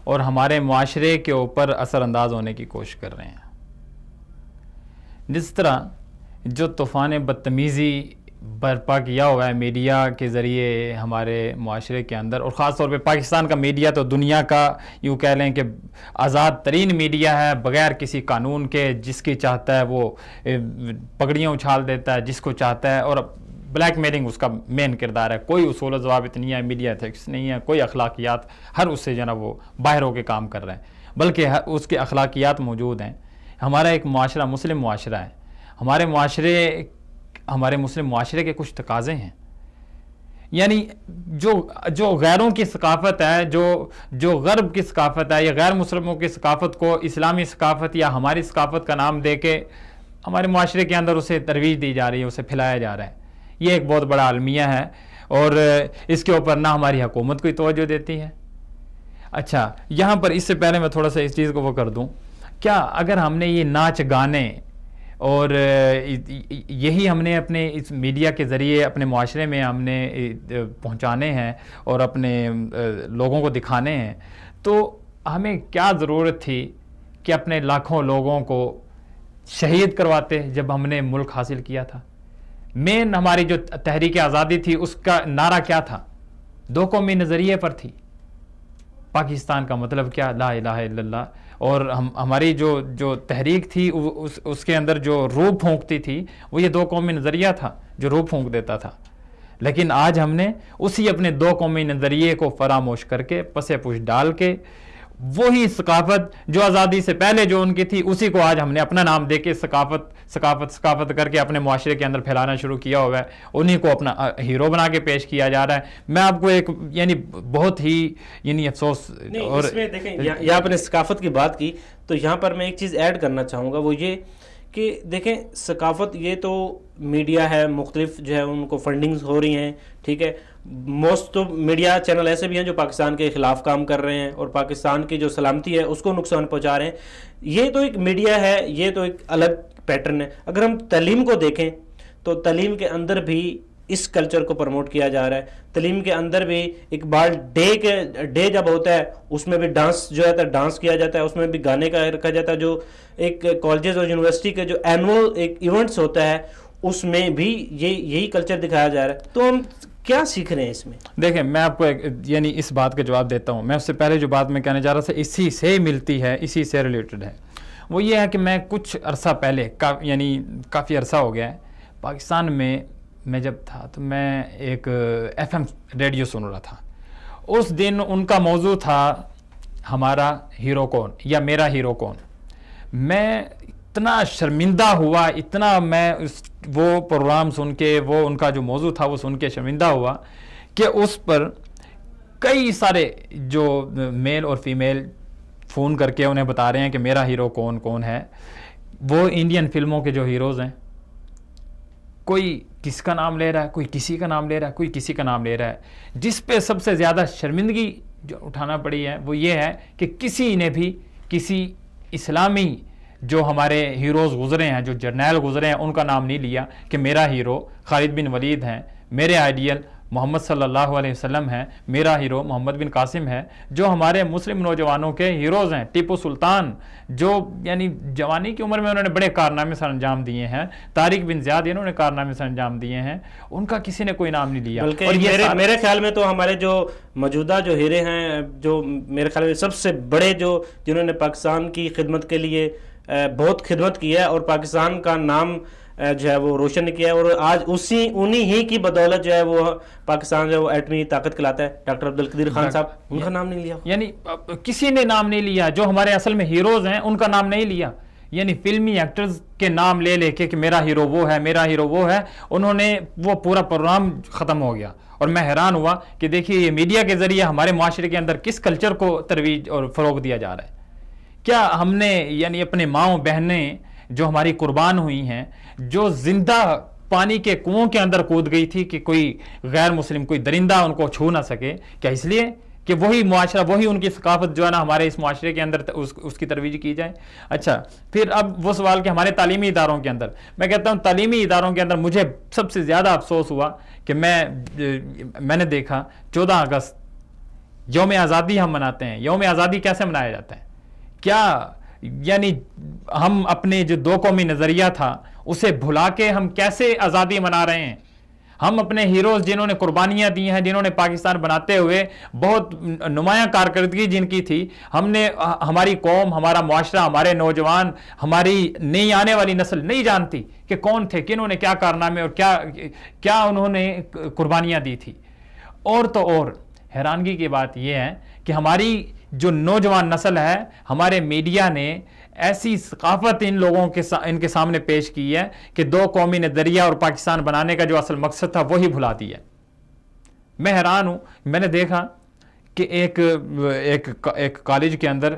اور ہمارے معاشرے کے اوپر اثر انداز ہونے کی کوشش کر رہے ہیں. جس طرح جو طوفان بدتمیزی برپا کیا ہوا ہے میڈیا کے ذریعے ہمارے معاشرے کے اندر، اور خاص طور پہ پاکستان کا میڈیا تو دنیا کا یوں کہہ لیں کہ آزاد ترین میڈیا ہے، بغیر کسی قانون کے جس کی چاہتا ہے وہ پگڑیاں اچھال دیتا ہے جس کو چاہتا ہے، اور بلیک میلنگ اس کا مین کردار ہے. کوئی اصول و ضوابط نہیں ہے، میڈیا ایتھکس نہیں ہے، کوئی اخلاقیات، ہر اس سے جو ہے نا وہ باہر ہو کے کام کر رہے ہیں، بلکہ اس کے اخلاقیات موجود ہیں. ہمارا ایک معاشرہ مسلم معاشرہ ہے، ہمارے مسلم معاشرے کے کچھ تقاضے ہیں. یعنی جو غیروں کی ثقافت ہے، جو غرب کی ثقافت ہے یا غیر مسلموں کی ثقافت کو اسلامی ثقافت یا ہماری ثقافت کا نام دے کے ہمارے معاشرے کے اندر اسے ترویج دی جا رہی ہے، اسے پھیلایا جا رہا ہے. یہ ایک بہت بڑا المیہ ہے اور اس کے اوپر نہ ہماری حکومت کوئی توجہ دیتی ہے. اچھا، یہاں پر اس سے پہلے میں تھوڑا سا اس چیز کو وہ کر دوں، کیا اگر ہم نے یہ ناچ گانے اور یہی ہم نے اپنے اس میڈیا کے ذریعے اپنے معاشرے میں ہم نے پہنچانے ہیں اور اپنے لوگوں کو دکھانے ہیں، تو ہمیں کیا ضرورت تھی کہ اپنے لاکھوں لوگوں کو شہید کرواتے جب ہم نے ملک حاصل کیا تھا؟ مین ہماری جو تحریک آزادی تھی اس کا نعرہ کیا تھا؟ 2 قومی نظریے پر تھی. پاکستان کا مطلب کیا؟ لا الہ الا اللہ. اور ہماری جو تحریک تھی اس کے اندر جو روح پھونکتی تھی وہ یہ 2 قومی نظریہ تھا جو روح پھونک دیتا تھا. لیکن آج ہم نے اسی اپنے 2 قومی نظریے کو فراموش کر کے پسے پوش ڈال کے وہی ثقافت جو آزادی سے پہلے جو ان کی تھی اسی کو آج ہم نے اپنا نام دے کے ثقافت کر کے اپنے معاشرے کے اندر پھیلانا شروع کیا ہوا ہے. انہی کو اپنا ہیرو بنا کے پیش کیا جا رہا ہے. میں آپ کو ایک یعنی بہت ہی یعنی افسوس، اور اس میں دیکھیں یہاں آپ نے ثقافت کی بات کی تو یہاں پر میں ایک چیز ایڈ کرنا چاہوں گا، وہ یہ کہ دیکھیں ثقافت یہ تو میڈیا ہے، مختلف جو ہے ان کو فنڈنگز ہو رہی ہیں، ٹھیک ہے. موسٹ تو میڈیا چینل ایسے بھی ہیں جو پاکستان کے خلاف کام کر رہے ہیں اور پاکستان کی جو سلامتی ہے اس کو نقصان پہنچا رہے ہیں. یہ تو ایک میڈیا ہے، یہ تو ایک الگ پیٹرن ہے. اگر ہم تعلیم کو دیکھیں تو تعلیم کے اندر بھی اس کلچر کو پروموٹ کیا جا رہا ہے. تعلیم کے اندر بھی اقبال ڈے جب ہوتا ہے اس میں بھی ڈانس جو ہے ڈانس کیا جاتا ہے، اس میں بھی گانے کا رکھا جاتا ہے. جو ایک کالجز اور یونیورسٹی کے جو اینول ایک ایونٹس ہوتا ہے اس میں بھی یہی کلچر دکھایا جا رہا ہے. تو ہم کیا سیکھ رہے ہیں اس میں؟ دیکھیں میں آپ کو یعنی اس بات کا جواب دیتا ہوں. میں اس سے پہلے جو بات میں کہنے جا رہا تھا اسی سے ملتی ہے، اسی سے ریلیٹڈ ہے. وہ یہ ہے کہ میں کچھ عرصہ پہلے یعنی کافی عرصہ ہو گیا ہے پاکستان میں جب تھا تو میں ایک FM ریڈیو سن رہا تھا. اس دن ان کا موضوع تھا ہمارا ہیرو کون یا میرا ہیرو کون. میں اتنا شرمندہ ہوا، اتنا میں وہ پروگرام سن کے، وہ ان کا جو موضوع تھا وہ سن کے شرمندہ ہوا کہ اس پر کئی سارے جو میل اور فیمیل فون کر کے انہیں بتا رہے ہیں کہ میرا ہیرو کون ہے. وہ انڈین فلموں کے جو ہیروز ہیں، کوئی کس کا نام لے رہا ہے، کوئی کسی کا نام لے رہا ہے، کوئی کسی کا نام لے رہا ہے. جس پہ سب سے زیادہ شرمندگی جو اٹھانا پڑی ہے وہ یہ ہے کہ کسی نے بھی کسی اسلامی جو ہمارے ہیروز گزرے ہیں، جو جرنیل گزرے ہیں، ان کا نام نہیں لیا کہ میرا ہیرو خالد بن ولید ہیں، میرے آئیڈیل محمد صلی اللہ علیہ وسلم ہیں، میرا ہیرو محمد بن قاسم ہے. جو ہمارے مسلم نوجوانوں کے ہیروز ہیں، ٹیپو سلطان جو یعنی جوانی کی عمر میں انہوں نے بڑے کارنامے سر انجام دیے ہیں، طارق بن زیاد انہوں نے کارنامے سر انجام دیے ہیں، ان کا کسی نے کوئی نام نہیں لیا. بلکہ میرے خیال میں تو ہمارے جو موجودہ جو ہیرے ہیں، جو میرے خیال میں سب سے بڑے جنہوں نے پاکستان کی خدمت کے لیے بہت خدمت کی ہے اور پاکستان کا نام جو ہے وہ روشن کیا ہے، اور آج انہی ہی کی بدولت جو ہے وہ پاکستان جو ایٹمی طاقت کھلاتا ہے، ڈاکٹر عبدالقدیر خان صاحب، ان کا نام نہیں لیا. یعنی کسی نے نام نہیں لیا. جو ہمارے اصل میں ہیروز ہیں ان کا نام نہیں لیا. یعنی فلمی ایکٹرز کے نام لے کے کہ میرا ہیرو وہ ہے، میرا ہیرو وہ ہے، انہوں نے وہ پورا پروگرام ختم ہو گیا. اور میں حیران ہوا کہ دیکھیے یہ میڈیا کے ذریعے ہمارے معاشرے کے اندر کس کلچر کو ترویج اور فروغ دیا جا رہا ہے. کیا ہم نے یعنی اپنے ماؤں بہنیں جو ہماری قربان ہوئی ہیں، جو زندہ پانی کے کنویں کے اندر کود گئی تھی کہ کوئی غیر مسلم، کوئی درندہ ان کو چھو نہ سکے، کیا اس لیے کہ وہی معاشرہ, وہی ان کی ثقافت جو ہے نا ہمارے اس معاشرے کے اندر اس کی ترویج کی جائے. اچھا پھر اب وہ سوال کہ ہمارے تعلیمی اداروں کے اندر, میں کہتا ہوں تعلیمی اداروں کے اندر مجھے سب سے زیادہ افسوس ہوا کہ میں نے دیکھا 14 اگست یوم آزادی ہم مناتے ہیں. یوم آزادی کیسے منایا جاتا ہے؟ کیا یعنی ہم اپنے جو دو قومی نظریہ تھا اسے بھلا کے ہم کیسے آزادی منا رہے ہیں؟ ہم اپنے ہیروز جنہوں نے قربانیاں دی ہیں, جنہوں نے پاکستان بناتے ہوئے بہت نمایاں کارکردگی جن کی تھی, ہم نے, ہماری قوم, ہمارا معاشرہ, ہمارے نوجوان, ہماری نئی آنے والی نسل نہیں جانتی کہ کون تھے, کنہوں نے کیا کارنامے اور کیا انہوں نے قربانیاں دی تھی. اور تو اور حیرانگی کی بات یہ ہے کہ ہماری جو نوجوان نسل ہے, ہمارے میڈیا نے ایسی ثقافت ان کے سامنے پیش کی ہے کہ دو قومی نظریہ اور پاکستان بنانے کا جو اصل مقصد تھا وہی بھلا دیا. میں حیران ہوں, میں نے دیکھا کہ ایک کالج کے اندر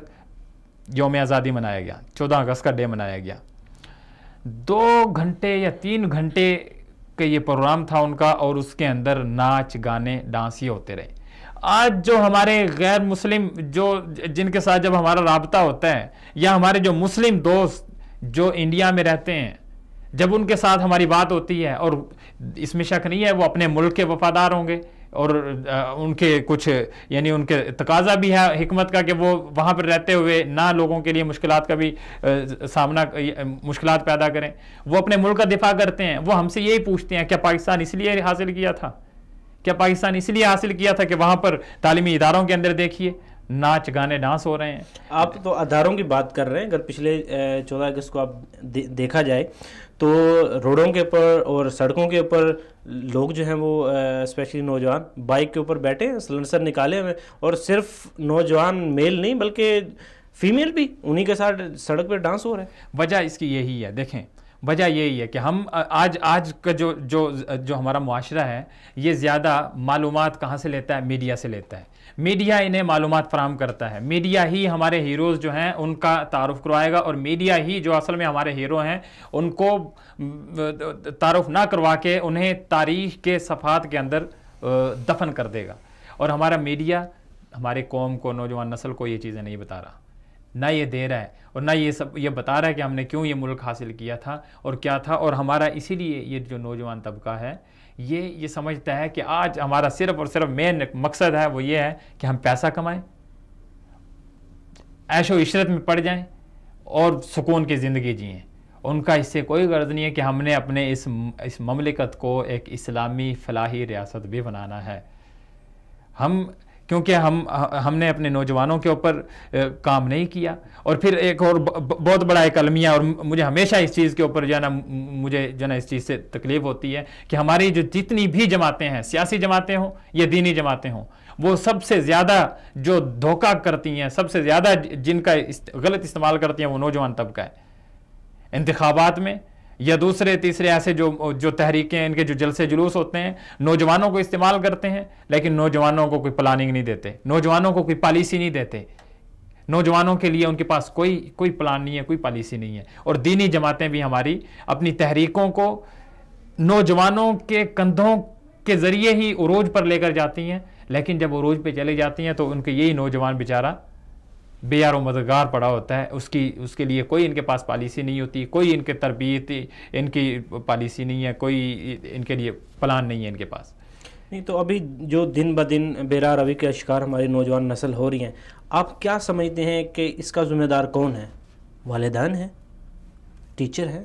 یوم آزادی منایا گیا, 14 اگست کا ڈے منایا گیا. 2 گھنٹے یا 3 گھنٹے کا یہ پروگرام تھا ان کا, اور اس کے اندر ناچ گانے ڈانس ہی ہوتے رہے. آج جو ہمارے غیر مسلم جن کے ساتھ جب ہمارا رابطہ ہوتا ہے, یا ہمارے جو مسلم دوست جو انڈیا میں رہتے ہیں, جب ان کے ساتھ ہماری بات ہوتی ہے, اور اس میں شک نہیں ہے وہ اپنے ملک کے وفادار ہوں گے, اور ان کے کچھ یعنی ان کے تقاضا بھی ہے حکمت کا کہ وہ وہاں پر رہتے ہوئے نہ لوگوں کے لیے مشکلات کا بھی مشکلات پیدا کریں, وہ اپنے ملک کا دفاع کرتے ہیں. وہ ہم سے یہی پوچھتے ہیں کیا پاکستان اس لیے حاصل کیا تھا, کیا پاکستان اس لیے حاصل کیا تھا کہ وہاں پر تعلیمی اداروں کے اندر دیکھیے ناچ گانے ڈانس ہو رہے ہیں. آپ تو اداروں کی بات کر رہے ہیں, اگر پچھلے 14 اگست کو آپ دیکھا جائے تو روڈوں کے اوپر اور سڑکوں کے اوپر لوگ جو ہیں وہ اسپیشلی نوجوان بائک کے اوپر بیٹھے ہیں, سلنسر نکالے ہوئے, اور صرف نوجوان میل نہیں بلکہ فیمیل بھی انہی کے ساتھ سڑک پہ ڈانس ہو رہا ہے. وجہ اس کی یہی ہے, دیکھیں وجہ یہی ہے کہ ہم آج کا جو ہمارا معاشرہ ہے یہ زیادہ معلومات کہاں سے لیتا ہے؟ میڈیا سے لیتا ہے. میڈیا انہیں معلومات فراہم کرتا ہے, میڈیا ہی ہمارے ہیروز جو ہیں ان کا تعارف کروائے گا, اور میڈیا ہی جو اصل میں ہمارے ہیرو ہیں ان کو تعارف نہ کروا کے انہیں تاریخ کے صفحات کے اندر دفن کر دے گا. اور ہمارا میڈیا ہمارے قوم کو, نوجوان نسل کو یہ چیزیں نہیں بتا رہا, نہ یہ دے رہا ہے, اور نہ یہ بتا رہا ہے کہ ہم نے کیوں یہ ملک حاصل کیا تھا اور کیا تھا. اور ہمارا اسی لیے یہ جو نوجوان طبقہ ہے یہ سمجھتا ہے کہ آج ہمارا صرف اور صرف مین مقصد ہے وہ یہ ہے کہ ہم پیسہ کمائیں, عیش و عشرت میں پڑ جائیں اور سکون کی زندگی جئیں. ان کا اس سے کوئی غرض نہیں ہے کہ ہم نے اپنے اس مملکت کو ایک اسلامی فلاحی ریاست بھی بنانا ہے. کیونکہ ہم نے اپنے نوجوانوں کے اوپر کام نہیں کیا. اور پھر ایک اور بہت بڑا ایک المیہ, اور مجھے ہمیشہ اس چیز کے اوپر جو ہے نا مجھے جو ہے نا اس چیز سے تکلیف ہوتی ہے کہ ہماری جو جتنی بھی جماعتیں ہیں, سیاسی جماعتیں ہوں یا دینی جماعتیں ہوں, وہ سب سے زیادہ جو دھوکہ کرتی ہیں, سب سے زیادہ جن کا غلط استعمال کرتی ہیں وہ نوجوان طبقہ ہے. انتخابات میں یا دوسرے تیسرے ایسے جو تحریکیں, ان کے جو جلسے جلوس ہوتے ہیں, نوجوانوں کو استعمال کرتے ہیں, لیکن نوجوانوں کو کوئی پلاننگ نہیں دیتے, نوجوانوں کو کوئی پالیسی نہیں دیتے, نوجوانوں کے لیے ان کے پاس کوئی پلان نہیں ہے, کوئی پالیسی نہیں ہے. اور دینی جماعتیں بھی ہماری اپنی تحریکوں کو نوجوانوں کے کندھوں کے ذریعے ہی عروج پر لے کر جاتی ہیں, لیکن جب عروج پہ چلی جاتی ہیں تو ان کے یہی نوجوان بیچارہ بے یار و مددگار پڑا ہوتا ہے. اس کے لیے کوئی ان کے پاس پالیسی نہیں ہوتی, کوئی ان کے تربیت ان کی پالیسی نہیں ہے, کوئی ان کے لیے پلان نہیں ہے ان کے پاس. نہیں تو ابھی جو دن بدن بے راہ روی کا شکار ہماری نوجوان نسل ہو رہی ہیں, آپ کیا سمجھتے ہیں کہ اس کا ذمہ دار کون ہے؟ والدین ہیں, ٹیچر ہیں,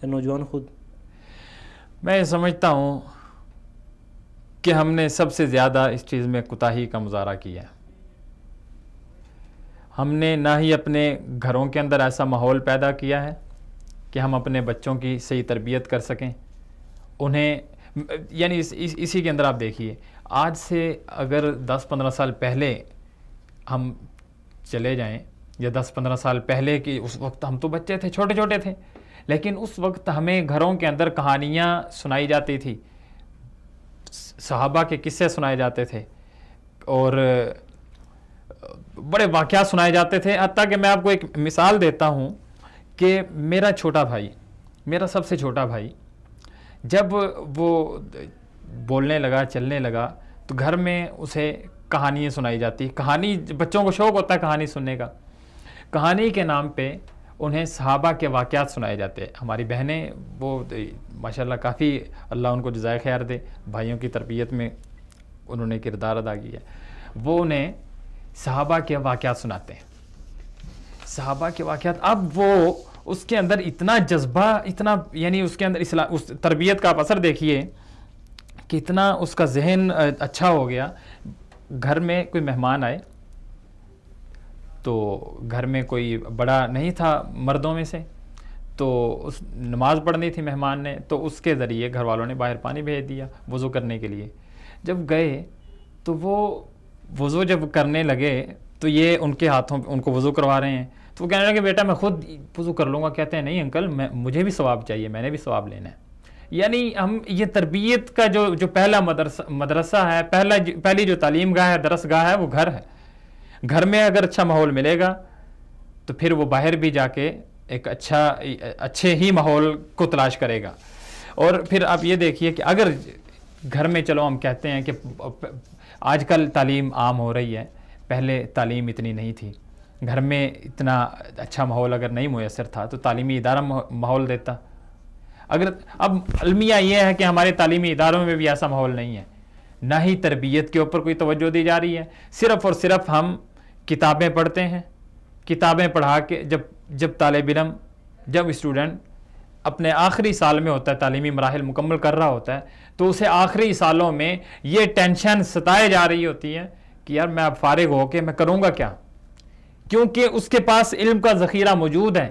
یا نوجوان خود؟ میں سمجھتا ہوں کہ ہم نے سب سے زیادہ اس چیز میں کوتاہی کا مظاہرہ کیا ہے. ہم نے نہ ہی اپنے گھروں کے اندر ایسا ماحول پیدا کیا ہے کہ ہم اپنے بچوں کی صحیح تربیت کر سکیں. انہیں یعنی اسی کے اندر آپ دیکھیے, آج سے اگر 10-15 سال پہلے ہم چلے جائیں, یا 10-15 سال پہلے کی, اس وقت ہم تو بچے تھے, چھوٹے چھوٹے تھے, لیکن اس وقت ہمیں گھروں کے اندر کہانیاں سنائی جاتی تھی, صحابہ کے قصے سنائے جاتے تھے, اور بڑے واقعات سنائے جاتے تھے. حتیٰ کہ میں آپ کو ایک مثال دیتا ہوں کہ میرا چھوٹا بھائی, میرا سب سے چھوٹا بھائی, جب وہ بولنے لگا, چلنے لگا, تو گھر میں اسے کہانیاں سنائی جاتی ہے. کہانی بچوں کو شوق ہوتا ہے کہانی سننے کا. کہانی کے نام پہ انہیں صحابہ کے واقعات سنائے جاتے ہیں. ہماری بہنیں وہ ماشاءاللہ کافی اللہ ان کو جزائے خیر دے, بھائیوں کی تربیت میں انہوں نے کردار ادا کیا ہے. وہ انہیں صحابہ کے واقعات سناتے ہیں. صحابہ کے واقعات, اب وہ اس کے اندر اتنا جذبہ, اتنا یعنی اس کے اندر اس تربیت کا آپ اثر دیکھیے کہ اتنا اس کا ذہن اچھا ہو گیا. گھر میں کوئی مہمان آئے تو گھر میں کوئی بڑا نہیں تھا مردوں میں سے, تو اس نماز پڑھنی تھی مہمان نے, تو اس کے ذریعے گھر والوں نے باہر پانی بھیج دیا وضو کرنے کے لیے. جب گئے تو وہ وضو جب کرنے لگے تو یہ ان کے ہاتھوں ان کو وضو کروا رہے ہیں, تو وہ کہنے لگے بیٹا میں خود وضو کر لوں گا. کہتے ہیں نہیں انکل, مجھے بھی ثواب چاہیے, میں نے بھی ثواب لینا ہے. یعنی ہم یہ تربیت کا جو پہلا مدرسہ ہے, پہلی جو تعلیم گاہ ہے, درس گاہ ہے, وہ گھر ہے. گھر میں اگر اچھا ماحول ملے گا تو پھر وہ باہر بھی جا کے ایک اچھے ہی ماحول کو تلاش کرے گا. اور پھر آپ یہ دیکھیے کہ اگر گھر میں, چلو ہم کہتے ہیں کہ آج کل تعلیم عام ہو رہی ہے, پہلے تعلیم اتنی نہیں تھی, گھر میں اتنا اچھا ماحول اگر نہیں میسر تھا تو تعلیمی ادارہ ماحول دیتا. اگر اب المیہ یہ ہے کہ ہمارے تعلیمی اداروں میں بھی ایسا ماحول نہیں ہے, نہ ہی تربیت کے اوپر کوئی توجہ دی جا رہی ہے. صرف اور صرف ہم کتابیں پڑھتے ہیں. کتابیں پڑھا کے جب طالب علم, جب اسٹوڈنٹ اپنے آخری سال میں ہوتا ہے, تعلیمی مراحل مکمل کر رہا ہوتا ہے, تو اسے آخری سالوں میں یہ ٹینشن ستائے جا رہی ہوتی ہے کہ یار میں اب فارغ ہو کے میں کروں گا کیا, کیونکہ اس کے پاس علم کا ذخیرہ موجود ہے,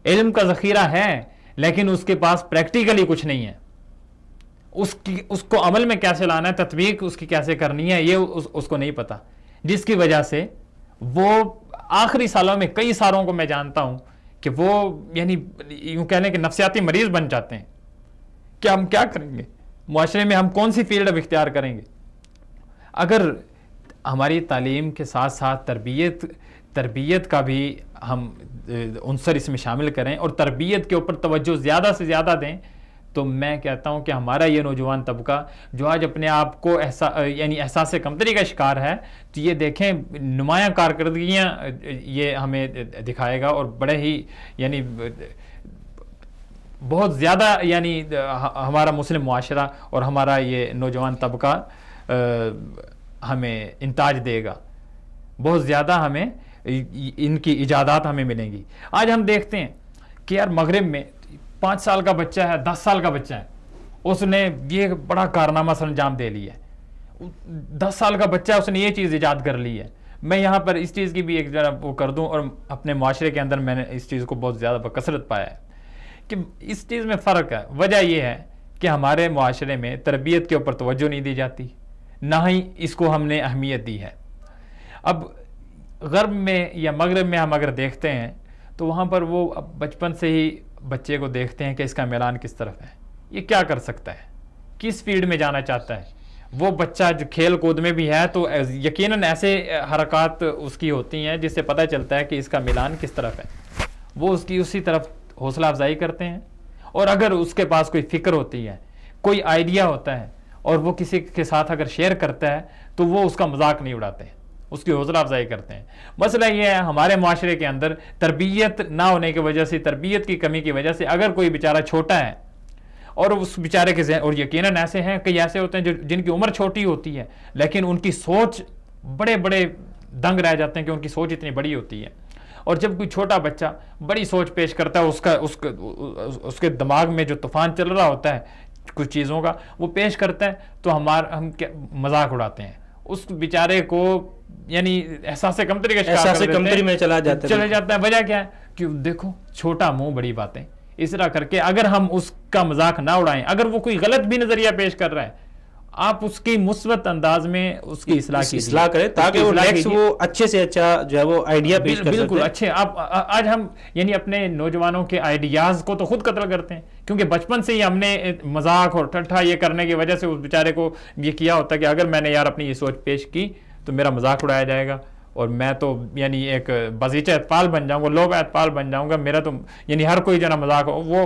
علم کا ذخیرہ ہے, لیکن اس کے پاس پریکٹیکلی کچھ نہیں ہے. اس کو عمل میں کیسے لانا ہے, تطبیق اس کی کیسے کرنی ہے, یہ اس کو نہیں پتا, جس کی وجہ سے وہ آخری سالوں میں کئی سالوں کو میں جانتا ہوں کہ وہ یعنی یوں کہنے کہ نفسیاتی مریض بن جاتے ہیں کہ ہم کیا کریں گے, معاشرے میں ہم کون سی فیلڈ اب اختیار کریں گے. اگر ہماری تعلیم کے ساتھ ساتھ تربیت کا بھی ہم عنصر اس میں شامل کریں اور تربیت کے اوپر توجہ زیادہ سے زیادہ دیں, تو میں کہتا ہوں کہ ہمارا یہ نوجوان طبقہ جو آج اپنے آپ کو یعنی احساس کمتری کا شکار ہے, تو یہ دیکھیں نمایاں کارکردگیاں یہ ہمیں دکھائے گا, اور بڑے ہی یعنی بہت زیادہ یعنی ہمارا مسلم معاشرہ اور ہمارا یہ نوجوان طبقہ ہمیں انتاج دے گا. بہت زیادہ ہمیں ان کی ایجادات ہمیں ملیں گی. آج ہم دیکھتے ہیں کہ یار مغرب میں 5 سال کا بچہ ہے, 10 سال کا بچہ ہے, اس نے یہ بڑا کارنامہ سر انجام دے لیا ہے. 10 سال کا بچہ ہے, اس نے یہ چیز ایجاد کر لی ہے. میں یہاں پر اس چیز کی بھی ایک ذرا وہ کر دوں, اور اپنے معاشرے کے اندر میں نے اس چیز کو بہت زیادہ بکثرت پایا ہے کہ اس چیز میں فرق ہے. وجہ یہ ہے کہ ہمارے معاشرے میں تربیت کے اوپر توجہ نہیں دی جاتی, نہ ہی اس کو ہم نے اہمیت دی ہے. اب غرب میں یا مغرب میں ہم اگر دیکھتے ہیں تو وہاں پر وہ بچپن سے ہی بچے کو دیکھتے ہیں کہ اس کا میلان کس طرف ہے, یہ کیا کر سکتا ہے, کس فیلڈ میں جانا چاہتا ہے. وہ بچہ جو کھیل کود میں بھی ہے تو یقیناً ایسے حرکات اس کی ہوتی ہیں جس سے پتہ چلتا ہے کہ اس کا میلان کس طرف ہے. وہ اس کی اسی طرف حوصلہ افزائی کرتے ہیں. اور اگر اس کے پاس کوئی فکر ہوتی ہے, کوئی آئیڈیا ہوتا ہے, اور وہ کسی کے ساتھ اگر شیئر کرتا ہے تو وہ اس کا مذاق نہیں اڑاتے ہیں, اس کی حوصلہ افزائی کرتے ہیں. مسئلہ یہ ہے ہمارے معاشرے کے اندر تربیت نہ ہونے کی وجہ سے, تربیت کی کمی کی وجہ سے, اگر کوئی بیچارہ چھوٹا ہے اور اس بیچارے کے ذہن, اور یقیناً ایسے ہیں, کئی ایسے ہوتے ہیں جن کی عمر چھوٹی ہوتی ہے لیکن ان کی سوچ بڑے بڑے دنگ رہ جاتے ہیں کہ ان کی سوچ اتنی بڑی ہوتی ہے. اور جب کوئی چھوٹا بچہ بڑی سوچ پیش کرتا ہے, اس کے دماغ میں جو طوفان چل رہا ہوتا ہے کچھ چیزوں کا, وہ پیش کرتا ہے, تو ہم مذاق اڑاتے ہیں اس بیچارے کو, یعنی احساس کمتری کا شکار میں چلا جاتا ہے. وجہ کیا ہے کہ دیکھو چھوٹا منہ بڑی باتیں, اس طرح کر کے اگر ہم اس کا مذاق نہ اڑائیں, اگر وہ کوئی غلط بھی نظریہ پیش کر رہا ہے, آپ اس کی مثبت انداز میں اس کی اصلاح کریں تاکہ وہ اچھے سے اچھا جو ہے وہ آئیڈیا پیش کر سکتے ہیں. بالکل اچھے. آج ہم یعنی اپنے نوجوانوں کے آئیڈیاز کو تو خود قتل کرتے ہیں, کیونکہ بچپن سے ہی ہم نے مذاق اور ٹھٹھا یہ کرنے کی وجہ سے اس بیچارے کو یہ کیا ہوتا ہے کہ اگر میں نے یار اپنی یہ سوچ پیش کی تو میرا مذاق اڑایا جائے گا, اور میں تو یعنی ایک بازیچہ اطفال بن جاؤں گا, لوگ اطفال بن جاؤں گا. میرا تو یعنی ہر کوئی جو نا مذاق, وہ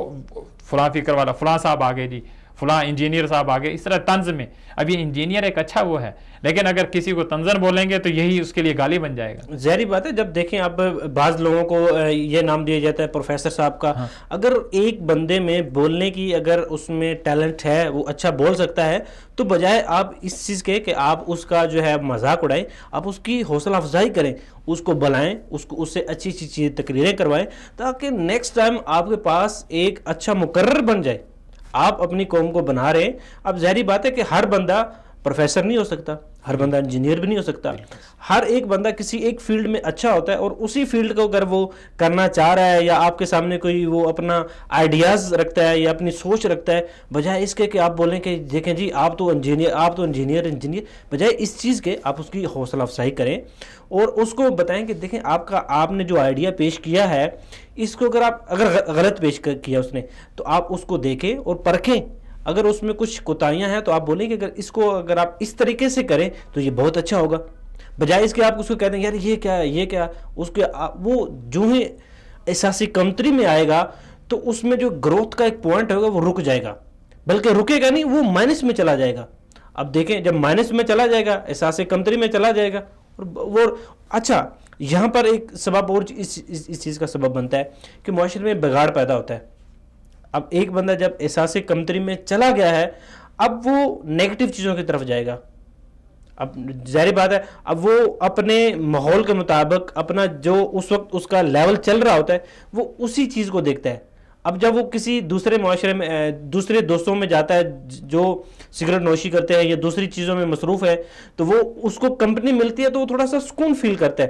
فلاں فکر والا فلاں صاحب آگے جی, فلاں انجینئر صاحب آ گئے، اس طرح طنز میں. اب یہ انجینئر ایک اچھا وہ ہے، لیکن اگر کسی کو طنزن بولیں گے تو یہی اس کے لیے گالی بن جائے گا. ظاہری بات ہے. جب دیکھیں اب بعض لوگوں کو یہ نام دیا جاتا ہے پروفیسر صاحب کا. اگر ایک بندے میں بولنے کی اگر اس میں ٹیلنٹ ہے، وہ اچھا بول سکتا ہے، تو بجائے آپ اس چیز کے کہ آپ اس کا جو ہے مذاق اڑائیں، آپ اس کی حوصلہ افزائی کریں، اس کو بلائیں، اس سے اچھی اچھی چیزیں تقریریں کروائیں، تاکہ نیکسٹ ٹائم آپ کے پاس ایک اچھا مقرر بن جائے. آپ اپنی قوم کو بنا رہے ہیں. اب ظاہری بات ہے کہ ہر بندہ پروفیسر نہیں ہو سکتا، ہر بندہ انجینئر بھی نہیں ہو سکتا. ہر ایک بندہ کسی ایک فیلڈ میں اچھا ہوتا ہے، اور اسی فیلڈ کو اگر وہ کرنا چاہ رہا ہے، یا آپ کے سامنے کوئی وہ اپنا آئیڈیاز رکھتا ہے یا اپنی سوچ رکھتا ہے، بجائے اس کے کہ آپ بولیں کہ دیکھیں جی آپ تو انجینئر، بجائے اس چیز کے آپ اس کی حوصلہ افزائی کریں اور اس کو بتائیں کہ دیکھیں آپ نے جو آئیڈیا پیش کیا ہے، اس کو اگر غلط پیش کیا اس نے، تو آپ اس کو دیکھیں اور پرکھیں. اگر اس میں کچھ کوتاہیاں ہیں تو آپ بولیں کہ اگر آپ اس طریقے سے کریں تو یہ بہت اچھا ہوگا. بجائے اس کے آپ اس کو کہتے ہیں یار یہ کیا اس کے وہ جو ہی احساسی کمتری میں آئے گا تو اس میں جو گروتھ کا ایک پوائنٹ ہوگا وہ رک جائے گا، بلکہ رکے گا نہیں، وہ مائنس میں چلا جائے گا. اب دیکھیں جب مائنس میں چلا جائے گا، احساس کمتری میں چلا جائے گا، اور اچھا یہاں پر ایک سبب اور اس چیز کا سبب بنتا ہے کہ معاشرے میں بگاڑ پیدا ہوتا ہے. اب ایک بندہ جب احساس کمتری میں چلا گیا ہے، اب وہ نیگیٹو چیزوں کی طرف جائے گا. اب ظاہری بات ہے، اب وہ اپنے ماحول کے مطابق اپنا جو اس وقت اس کا لیول چل رہا ہوتا ہے وہ اسی چیز کو دیکھتا ہے. اب جب وہ کسی دوسرے معاشرے میں دوسرے دوستوں میں جاتا ہے جو سگریٹ نوشی کرتے ہیں یا دوسری چیزوں میں مصروف ہے، تو وہ اس کو کمپنی ملتی ہے تو وہ تھوڑا سا سکون فیل کرتا ہے.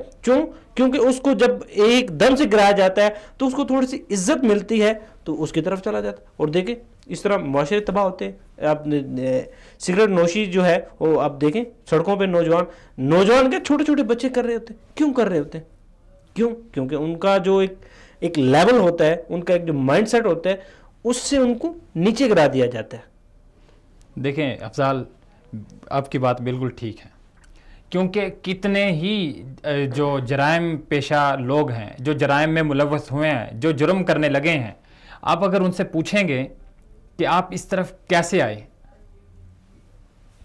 کیونکہ اس کو جب ایک دم سے گرایا جاتا ہے تو اس کو تھوڑی سی عزت ملتی ہے تو اس کی طرف چلا جاتا ہے. اور دیکھیں اس طرح معاشرے تباہ ہوتے ہیں. آپ سگریٹ نوشی جو ہے وہ آپ دیکھیں سڑکوں پہ نوجوان کے چھوٹے چھوٹے بچے کر رہے ہوتے ہیں. کیوں کر رہے ہوتے ہیں؟ کیونکہ ان کا جو ایک لیول ہوتا ہے، ان کا ایک جو مائنڈ سیٹ ہوتا ہے، اس سے ان کو نیچے گرا دیا جاتا ہے. دیکھیں افضال، آپ کی بات بالکل ٹھیک ہے، کیونکہ کتنے ہی جو جرائم پیشہ لوگ ہیں، جو جرائم میں ملوث ہوئے ہیں، جو جرم کرنے لگے ہیں، آپ اگر ان سے پوچھیں گے کہ آپ اس طرف کیسے آئے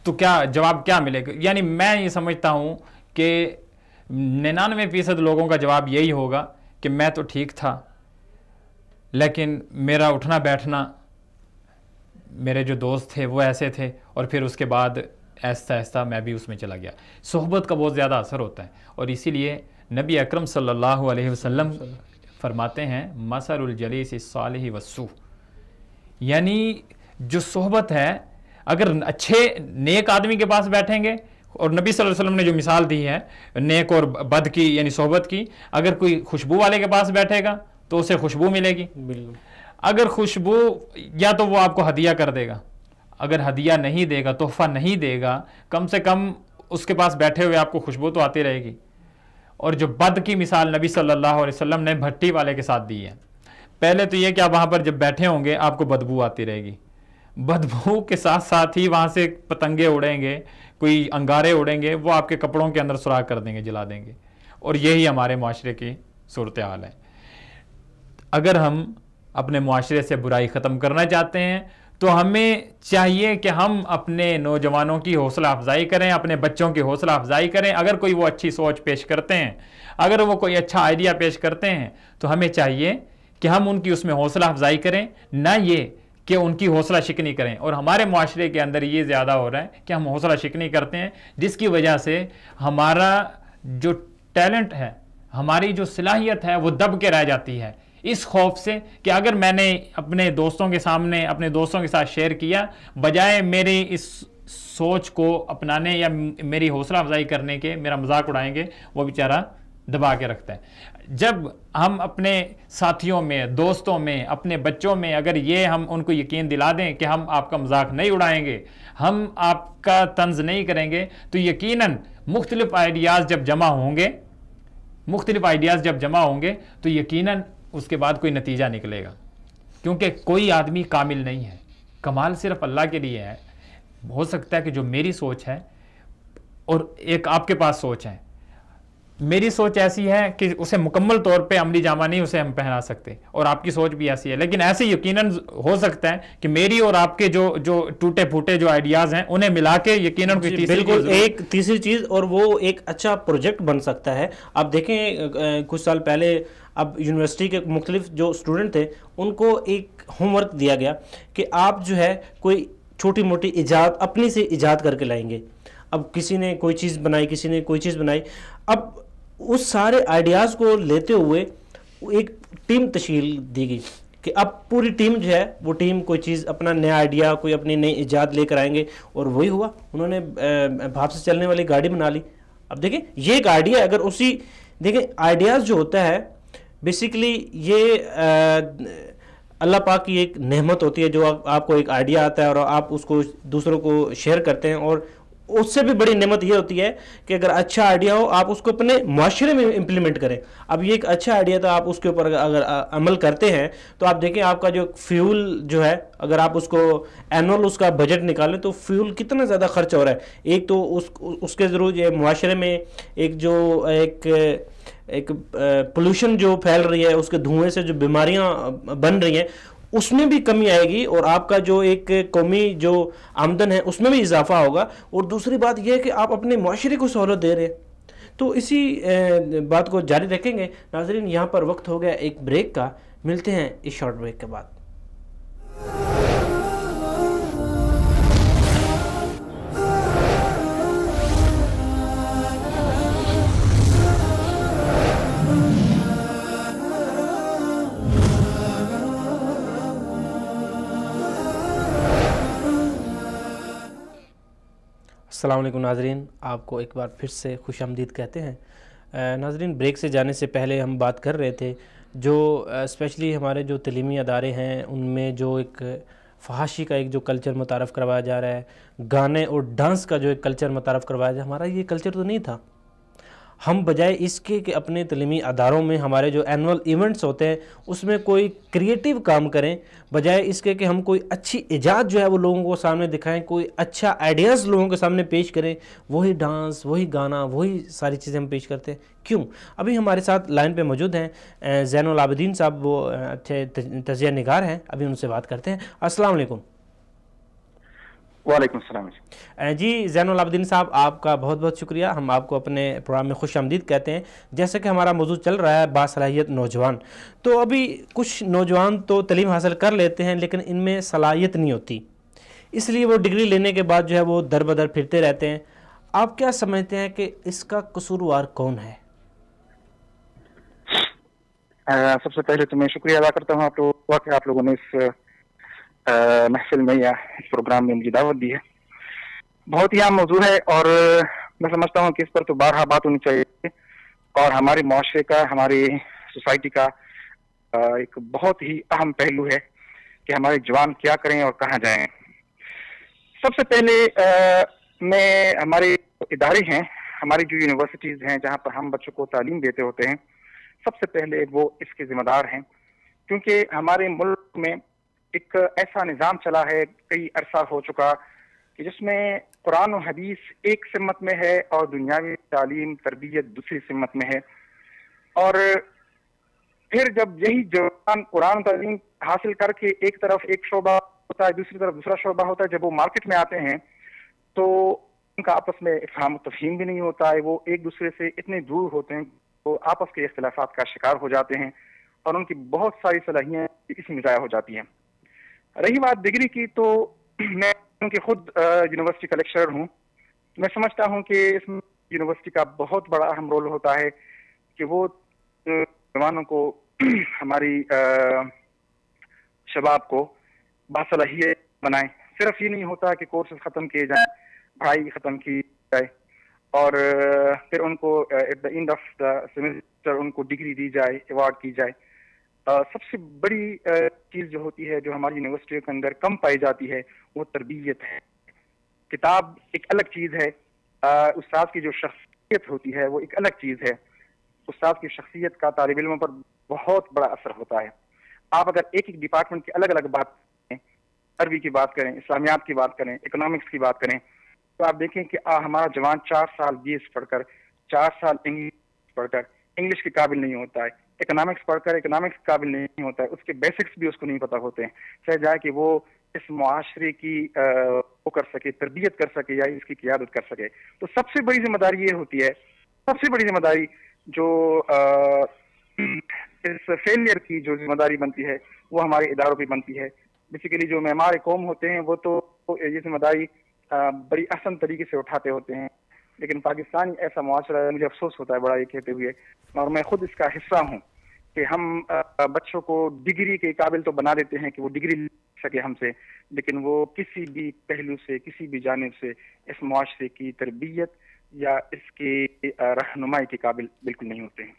تو جواب کیا ملے گا؟ یعنی میں یہ سمجھتا ہوں کہ 99% لوگوں کا جواب یہی ہوگا کہ میں تو ٹھیک تھا، لیکن میرا اٹھنا بیٹھنا، میرے جو دوست تھے وہ ایسے تھے، اور پھر اس کے بعد ایسا ایسا میں بھی اس میں چلا گیا. صحبت کا بہت زیادہ اثر ہوتا ہے، اور اسی لیے نبی اکرم صلی اللہ علیہ وسلم فرماتے ہیں مثل الجلیس الصالح والسوء، یعنی جو صحبت ہے، اگر اچھے نیک آدمی کے پاس بیٹھیں گے، اور نبی صلی اللہ علیہ وسلم نے جو مثال دی ہے نیک اور بد کی یعنی صحبت کی، اگر کوئی خوشبو والے کے پاس بیٹھے گا تو اسے خوشبو ملے گی. اگر خوشبو یا تو وہ آپ کو ہدیہ کر دے گا، اگر ہدیہ نہیں دے گا، تحفہ نہیں دے گا، کم سے کم اس کے پاس بیٹھے ہوئے آپ کو خوشبو تو آتی رہے گی. اور جو بد کی مثال نبی صلی اللہ علیہ وسلم نے بھٹی والے کے ساتھ دی ہے. پہلے تو یہ کہ آپ وہاں پر جب بیٹھے ہوں گے آپ کو بدبو آتی رہے گی، بدبو کے ساتھ ساتھ ہی وہاں سے پتنگے اڑیں گے، کوئی انگارے اڑیں گے، وہ آپ کے کپڑوں کے اندر سراغ کر دیں گے، جلا دیں گے. اور یہی ہمارے معاشرے کی صورتحال ہے. اگر ہم اپنے معاشرے سے برائی ختم کرنا چاہتے ہیں تو ہمیں چاہیے کہ ہم اپنے نوجوانوں کی حوصلہ افزائی کریں، اپنے بچوں کی حوصلہ افزائی کریں. اگر کوئی وہ اچھی سوچ پیش کرتے ہیں، اگر وہ کوئی اچھا آئیڈیا پیش کرتے ہیں، تو ہمیں چاہیے کہ ہم ان کی اس میں حوصلہ افزائی کریں، نہ یہ کہ ان کی حوصلہ شکنی کریں. اور ہمارے معاشرے کے اندر یہ زیادہ ہو رہا ہے کہ ہم حوصلہ شکنی کرتے ہیں، جس کی وجہ سے ہمارا جو ٹیلنٹ ہے، ہماری جو صلاحیت ہے وہ دب کے رہ جاتی ہے، اس خوف سے کہ اگر میں نے اپنے دوستوں کے سامنے اپنے دوستوں کے ساتھ شیئر کیا، بجائے میری اس سوچ کو اپنانے یا میری حوصلہ افزائی کرنے کے میرا مذاق اڑائیں گے، وہ بیچارہ دبا کے رکھتا ہے. جب ہم اپنے ساتھیوں میں، دوستوں میں، اپنے بچوں میں اگر یہ ہم ان کو یقین دلا دیں کہ ہم آپ کا مذاق نہیں اڑائیں گے، ہم آپ کا طنز نہیں کریں گے، تو یقیناً مختلف آئیڈیاز جب جمع ہوں گے تو یقیناً اس کے بعد کوئی نتیجہ نکلے گا. کیونکہ کوئی آدمی کامل نہیں ہے، کمال صرف اللہ کے لیے ہے. ہو سکتا ہے کہ جو میری سوچ ہے اور ایک آپ کے پاس سوچ ہے، میری سوچ ایسی ہے کہ اسے مکمل طور پہ عملی جامہ نہیں اسے ہم پہنا سکتے، اور آپ کی سوچ بھی ایسی ہے، لیکن ایسے یقیناً ہو سکتا ہے کہ میری اور آپ کے جو ٹوٹے پھوٹے جو آئیڈیاز ہیں انہیں ملا کے یقیناً کوئی تیسری بالکل ایک تیسری چیز، اور وہ ایک اچھا پروجیکٹ بن سکتا ہے. آپ دیکھیں کچھ سال پہلے اب یونیورسٹی کے مختلف جو اسٹوڈنٹ تھے ان کو ایک ہوم ورک دیا گیا کہ آپ جو ہے کوئی چھوٹی موٹی ایجاد اپنی سے ایجاد کر کے لائیں گے. اب کسی نے کوئی چیز بنائی، کسی نے کوئی چیز بنائی، اب اس سارے آئیڈیاز کو لیتے ہوئے ایک ٹیم تشکیل دی گئی کہ اب پوری ٹیم جو ہے وہ ٹیم کوئی چیز اپنا نیا آئیڈیا، کوئی اپنی نئی ایجاد لے کر آئیں گے، اور وہی ہوا. انہوں نے بھاپ سے چلنے والی گاڑی بنا لی. اب دیکھیں یہ ایک آئیڈیا، اگر اسی دیکھیں آئیڈیاز جو ہوتا ہے بیسیکلی یہ اللہ پاک کی ایک نعمت ہوتی ہے، جو آپ کو ایک آئیڈیا آتا ہے اور آپ اس کو دوسروں کو شیئر کرتے ہیں، اور اس سے بھی بڑی نعمت یہ ہوتی ہے کہ اگر اچھا آئیڈیا ہو آپ اس کو اپنے معاشرے میں امپلیمنٹ کریں. اب یہ ایک اچھا آئیڈیا تھا، آپ اس کے اوپر اگر عمل کرتے ہیں تو آپ دیکھیں آپ کا جو فیول جو ہے، اگر آپ اس کو اینول اس کا بجٹ نکالیں تو فیول کتنا زیادہ خرچ ہو رہا ہے. ایک تو اس کے ضرور یہ معاشرے میں ایک پولوشن جو پھیل رہی ہے، اس کے دھوئیں سے جو بیماریاں بن رہی ہیں اس میں بھی کمی آئے گی، اور آپ کا جو ایک قومی جو آمدن ہے اس میں بھی اضافہ ہوگا. اور دوسری بات یہ ہے کہ آپ اپنے معاشرے کو سہولت دے رہے ہیں. تو اسی بات کو جاری رکھیں گے. ناظرین یہاں پر وقت ہو گیا ایک بریک کا، ملتے ہیں اس شارٹ بریک کے بعد. السلام علیکم ناظرین، آپ کو ایک بار پھر سے خوش آمدید کہتے ہیں. ناظرین بریک سے جانے سے پہلے ہم بات کر رہے تھے جو اسپیشلی ہمارے جو تعلیمی ادارے ہیں ان میں جو ایک فحاشی کا ایک جو کلچر متعارف کروایا جا رہا ہے، گانے اور ڈانس کا جو ایک کلچر متعارف کروایا جا رہا ہے. ہمارا یہ کلچر تو نہیں تھا. ہم بجائے اس کے کہ اپنے تعلیمی اداروں میں ہمارے جو اینول ایونٹس ہوتے ہیں اس میں کوئی کریٹیو کام کریں، بجائے اس کے کہ ہم کوئی اچھی ایجاد جو ہے وہ لوگوں کو سامنے دکھائیں، کوئی اچھا آئیڈیاز لوگوں کے سامنے پیش کریں، وہی ڈانس، وہی گانا، وہی ساری چیزیں ہم پیش کرتے ہیں. کیوں؟ ابھی ہمارے ساتھ لائن پہ موجود ہیں زین العابدین صاحب، وہ اچھے تجزیہ نگار ہیں. ابھی ان سے بات کرتے ہیں. السلام علیکم. وعلیکم السلام. جی زین العابدین صاحب، آپ کا بہت بہت شکریہ. ہم آپ کو اپنے پروگرام میں خوش آمدید کہتے ہیں. جیسا کہ ہمارا موضوع چل رہا ہے باصلاحیت نوجوان، تو ابھی کچھ نوجوان تو تعلیم حاصل کر لیتے ہیں لیکن ان میں صلاحیت نہیں ہوتی، اس لیے وہ ڈگری لینے کے بعد جو ہے وہ در بدر پھرتے رہتے ہیں. آپ کیا سمجھتے ہیں کہ اس کا قصوروار کون ہے؟ سب سے پہلے تو میں شکریہ ادا کرتا ہوں آپ لوگوں نے اس محفل میں یا اس پروگرام میں مجھے دعوت دی ہے. بہت ہی اہم موضوع ہے اور میں سمجھتا ہوں کہ اس پر تو بارہا بات ہونی چاہیے، اور ہمارے معاشرے کا، ہماری سوسائٹی کا ایک بہت ہی اہم پہلو ہے کہ ہمارے جوان کیا کریں اور کہاں جائیں. سب سے پہلے میں ہمارے ادارے ہیں، ہماری جو یونیورسٹیز ہیں جہاں پر ہم بچوں کو تعلیم دیتے ہوتے ہیں، سب سے پہلے وہ اس کے ذمہ دار ہیں، کیونکہ ہمارے ملک میں ایک ایسا نظام چلا ہے کئی عرصہ ہو چکا کہ جس میں قرآن و حدیث ایک سمت میں ہے اور دنیاوی تعلیم تربیت دوسری سمت میں ہے. اور پھر جب یہی جوان قرآن تعلیم حاصل کر کے ایک طرف ایک شعبہ ہوتا ہے، دوسری طرف دوسرا شعبہ ہوتا ہے، جب وہ مارکیٹ میں آتے ہیں تو ان کا آپس میں افہام و تفہیم بھی نہیں ہوتا ہے. وہ ایک دوسرے سے اتنے دور ہوتے ہیں وہ آپس کے اختلافات کا شکار ہو جاتے ہیں اور ان کی بہت ساری صلاحیتیں اسی میں ضائع ہو جاتی ہیں. رہی بات ڈگری کی، تو میں کیونکہ خود یونیورسٹی کا لیکچرر ہوں، میں سمجھتا ہوں کہ اس میں یونیورسٹی کا بہت بڑا اہم رول ہوتا ہے کہ وہ جوانوں کو، ہماری شباب کو باصلاحیت بنائیں. صرف یہ نہیں ہوتا کہ کورسز ختم کیے جائیں، پڑھائی ختم کی جائے اور پھر ان کو at the end of the semester ان کو ڈگری دی جائے، ایوارڈ کی جائے. سب سے بڑی چیز جو ہوتی ہے، جو ہماری یونیورسٹیوں کے اندر کم پائی جاتی ہے، وہ تربیت ہے. کتاب ایک الگ چیز ہے، استاد کی جو شخصیت ہوتی ہے وہ ایک الگ چیز ہے. استاد کی شخصیت کا طالب علموں پر بہت بڑا اثر ہوتا ہے. آپ اگر ایک ایک ڈپارٹمنٹ کی الگ الگ بات کریں، عربی کی بات کریں، اسلامیات کی بات کریں، اکنامکس کی بات کریں، تو آپ دیکھیں کہ ہمارا جوان 4 سال BS پڑھ کر، 4 سال انگلش پڑھ کر انگلش کے قابل نہیں ہوتا ہے, اکنامکس پڑھ کر اکنامکس کے قابل نہیں ہوتا ہے, اس کے بیسکس بھی اس کو نہیں پتہ ہوتے ہیں, چاہے جائے کہ وہ اس معاشرے کی وہ کر سکے, تربیت کر سکے یا اس کی قیادت کر سکے. تو سب سے بڑی ذمہ داری یہ ہوتی ہے, سب سے بڑی ذمہ داری جو اس فیلئر کی جو ذمہ داری بنتی ہے وہ ہمارے اداروں پہ بنتی ہے. بیسیکلی جو معمار قوم ہوتے ہیں وہ تو یہ ذمہ داری بڑی آسان طریقے سے اٹھاتے ہوتے ہیں, لیکن پاکستان ایسا معاشرہ ہے, مجھے افسوس ہوتا ہے بڑا یہ کہتے ہوئے, اور میں خود اس کا حصہ ہوں, کہ ہم بچوں کو ڈگری کے قابل تو بنا دیتے ہیں کہ وہ ڈگری لے سکے ہم سے, لیکن وہ کسی بھی پہلو سے, کسی بھی جانب سے اس معاشرے کی تربیت یا اس کی رہنمائی کے قابل بالکل نہیں ہوتے ہیں.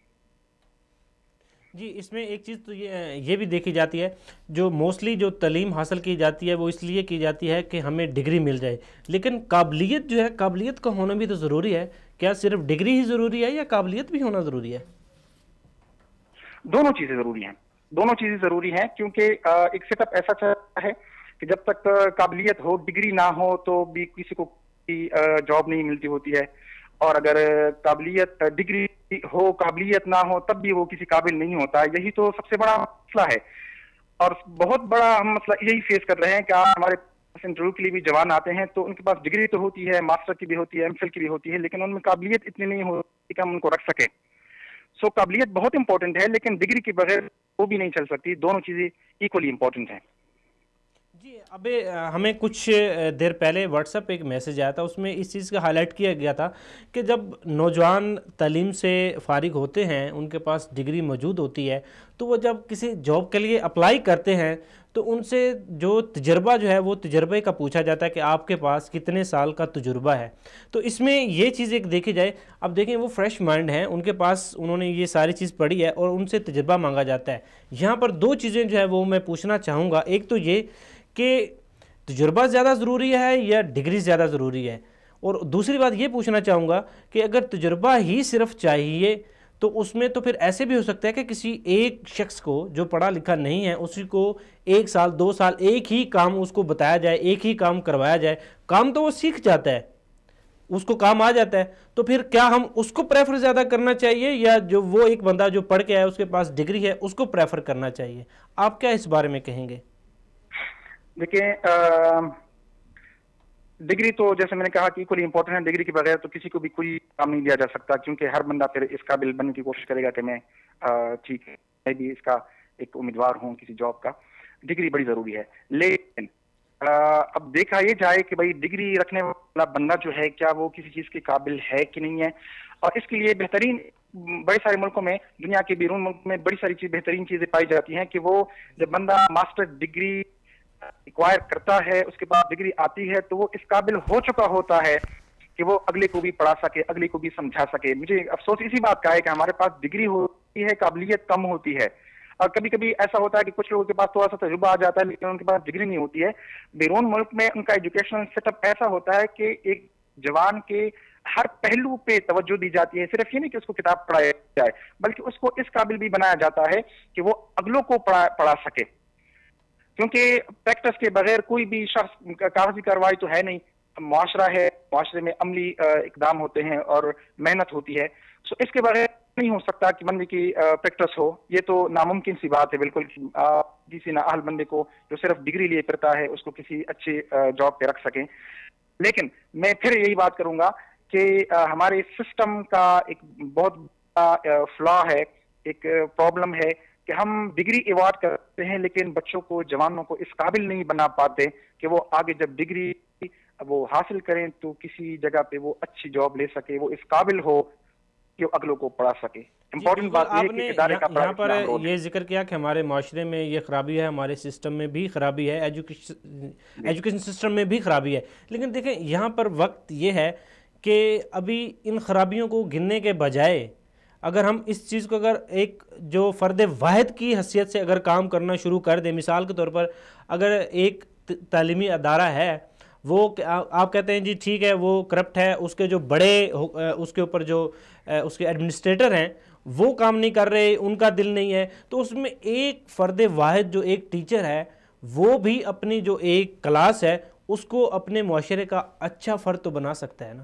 جی, اس میں ایک چیز تو یہ بھی دیکھی جاتی ہے, جو موسٹلی جو تعلیم حاصل کی جاتی ہے وہ اس لیے کی جاتی ہے کہ ہمیں ڈگری مل جائے, لیکن قابلیت جو ہے, قابلیت کا ہونا بھی تو ضروری ہے. کیا صرف ڈگری ہی ضروری ہے یا قابلیت بھی ہونا ضروری ہے؟ دونوں چیزیں ضروری ہیں, دونوں چیزیں ضروری ہیں, کیونکہ ایک سیٹ اپ ایسا چلتا ہے کہ جب تک قابلیت ہو, ڈگری نہ ہو تو بھی کسی کو جاب نہیں ملتی ہوتی ہے, اور اگر قابلیت ڈگری ہو قابلیت نہ ہو تب بھی وہ کسی قابل نہیں ہوتا ہے. یہی تو سب سے بڑا مسئلہ ہے, اور بہت بڑا ہم مسئلہ یہی فیس کر رہے ہیں کہ ہمارے انٹرویو کے لیے بھی جوان آتے ہیں تو ان کے پاس ڈگری تو ہوتی ہے, ماسٹر کی بھی ہوتی ہے, ایم فل کی بھی ہوتی ہے, لیکن ان میں قابلیت اتنی نہیں ہوتی کہ ہم ان کو رکھ سکیں. سو قابلیت بہت امپورٹنٹ ہے, لیکن ڈگری کے بغیر وہ بھی نہیں چل سکتی. دونوں چیزیں ایکولی امپورٹنٹ ہیں. جی, اب ہمیں کچھ دیر پہلے واٹس ایپ پہ ایک میسج آیا تھا, اس میں اس چیز کا ہائی لائٹ کیا گیا تھا کہ جب نوجوان تعلیم سے فارغ ہوتے ہیں, ان کے پاس ڈگری موجود ہوتی ہے, تو وہ جب کسی جاب کے لیے اپلائی کرتے ہیں تو ان سے جو تجربہ جو ہے وہ تجربے کا پوچھا جاتا ہے کہ آپ کے پاس کتنے سال کا تجربہ ہے. تو اس میں یہ چیز ایک دیکھی جائے, اب دیکھیں وہ فریش مائنڈ ہیں, ان کے پاس انہوں نے یہ ساری چیز پڑھی ہے اور ان سے تجربہ مانگا جاتا ہے. یہاں پر دو چیزیں جو ہے وہ میں پوچھنا چاہوں گا, ایک تو یہ کہ تجربہ زیادہ ضروری ہے یا ڈگری زیادہ ضروری ہے, اور دوسری بات یہ پوچھنا چاہوں گا کہ اگر تجربہ ہی صرف چاہیے تو اس میں تو پھر ایسے بھی ہو سکتا ہے کہ کسی ایک شخص کو جو پڑھا لکھا نہیں ہے اسی کو 1 سال 2 سال ایک ہی کام اس کو بتایا جائے, ایک ہی کام کروایا جائے, کام تو وہ سیکھ جاتا ہے, اس کو کام آ جاتا ہے, تو پھر کیا ہم اس کو پریفر زیادہ کرنا چاہیے یا جو وہ ایک بندہ جو پڑھ کے آیا اس کے پاس ڈگری ہے اس کو پریفر کرنا چاہیے؟ آپ کیا اس بارے میں کہیں گے؟ دیکھیں, ڈگری تو جیسے میں نے کہا کہ ایکولی امپورٹنٹ ہے. ڈگری کے بغیر تو کسی کو بھی کوئی کام نہیں دیا جا سکتا, کیونکہ ہر بندہ پھر اس قابل بننے کی کوشش کرے گا کہ میں ٹھیک ہے میں بھی اس کا ایک امیدوار ہوں کسی جاب کا. ڈگری بڑی ضروری ہے, لیکن اب دیکھا یہ جائے کہ بھائی ڈگری رکھنے والا بندہ جو ہے کیا وہ کسی چیز کے قابل ہے کہ نہیں ہے. اور اس کے لیے بہترین بڑے سارے ملکوں میں, دنیا کے بیرون ملک میں بڑی ساری بہترین چیزیں پائی جاتی ہیں کہ وہ جب بندہ ماسٹر ڈگری ایکوائر کرتا ہے, اس کے بعد ڈگری آتی ہے, تو وہ اس قابل ہو چکا ہوتا ہے کہ وہ اگلے کو بھی پڑھا سکے, اگلے کو بھی سمجھا سکے. مجھے افسوس اسی بات کا ہے کہ ہمارے پاس ڈگری ہوتی ہے, قابلیت کم ہوتی ہے, اور کبھی کبھی ایسا ہوتا ہے کہ کچھ لوگوں کے پاس تھوڑا سا تجربہ آ جاتا ہے لیکن ان کے پاس ڈگری نہیں ہوتی ہے. بیرون ملک میں ان کا ایجوکیشنل سیٹ اپ ایسا ہوتا ہے کہ ایک جوان کے ہر پہلو پہ توجہ دی جاتی ہے. صرف یہ نہیں کہ اس کو کتاب پڑھایا جائے, بلکہ اس کو اس قابل بھی بنایا جاتا ہے کہ وہ اگلوں کو پڑھا سکے, کیونکہ پریکٹس کے بغیر کوئی بھی شخص کاغذی کارروائی تو ہے نہیں. معاشرہ ہے, معاشرے میں عملی اقدام ہوتے ہیں اور محنت ہوتی ہے. سو اس کے بغیر نہیں ہو سکتا کہ بندے کی پریکٹس ہو. یہ تو ناممکن سی بات ہے بالکل. کسی نااہل بندے کو جو صرف ڈگری لیے پھرتا ہے اس کو کسی اچھے جاب پہ رکھ سکیں. لیکن میں پھر یہی بات کروں گا کہ ہمارے سسٹم کا ایک بہت بڑا فلا ہے, ایک پرابلم ہے کہ ہم ڈگری ایوارڈ کرتے ہیں لیکن بچوں کو, جوانوں کو اس قابل نہیں بنا پاتے کہ وہ آگے جب ڈگری وہ حاصل کریں تو کسی جگہ پہ وہ اچھی جاب لے سکے, وہ اس قابل ہو کہ وہ اگلوں کو پڑھا سکے. امپورٹنٹ بات یہ ہے کہ ادارے کا یہاں پر یہ ذکر کیا کہ ہمارے معاشرے میں یہ خرابی ہے, ہمارے سسٹم میں بھی خرابی ہے, ایجوکیشن سسٹم میں بھی خرابی ہے. لیکن دیکھیں یہاں پر وقت یہ ہے کہ ابھی ان خرابیوں کو گننے کے بجائے اگر ہم اس چیز کو اگر ایک جو فرد واحد کی حیثیت سے اگر کام کرنا شروع کر دیں, مثال کے طور پر اگر ایک تعلیمی ادارہ ہے, وہ آپ کہتے ہیں جی ٹھیک ہے وہ کرپٹ ہے, اس کے جو بڑے اس کے اوپر جو اس کے ایڈمنسٹریٹر ہیں وہ کام نہیں کر رہے, ان کا دل نہیں ہے, تو اس میں ایک فرد واحد جو ایک ٹیچر ہے وہ بھی اپنی جو ایک کلاس ہے اس کو اپنے معاشرے کا اچھا فرد تو بنا سکتا ہے نا.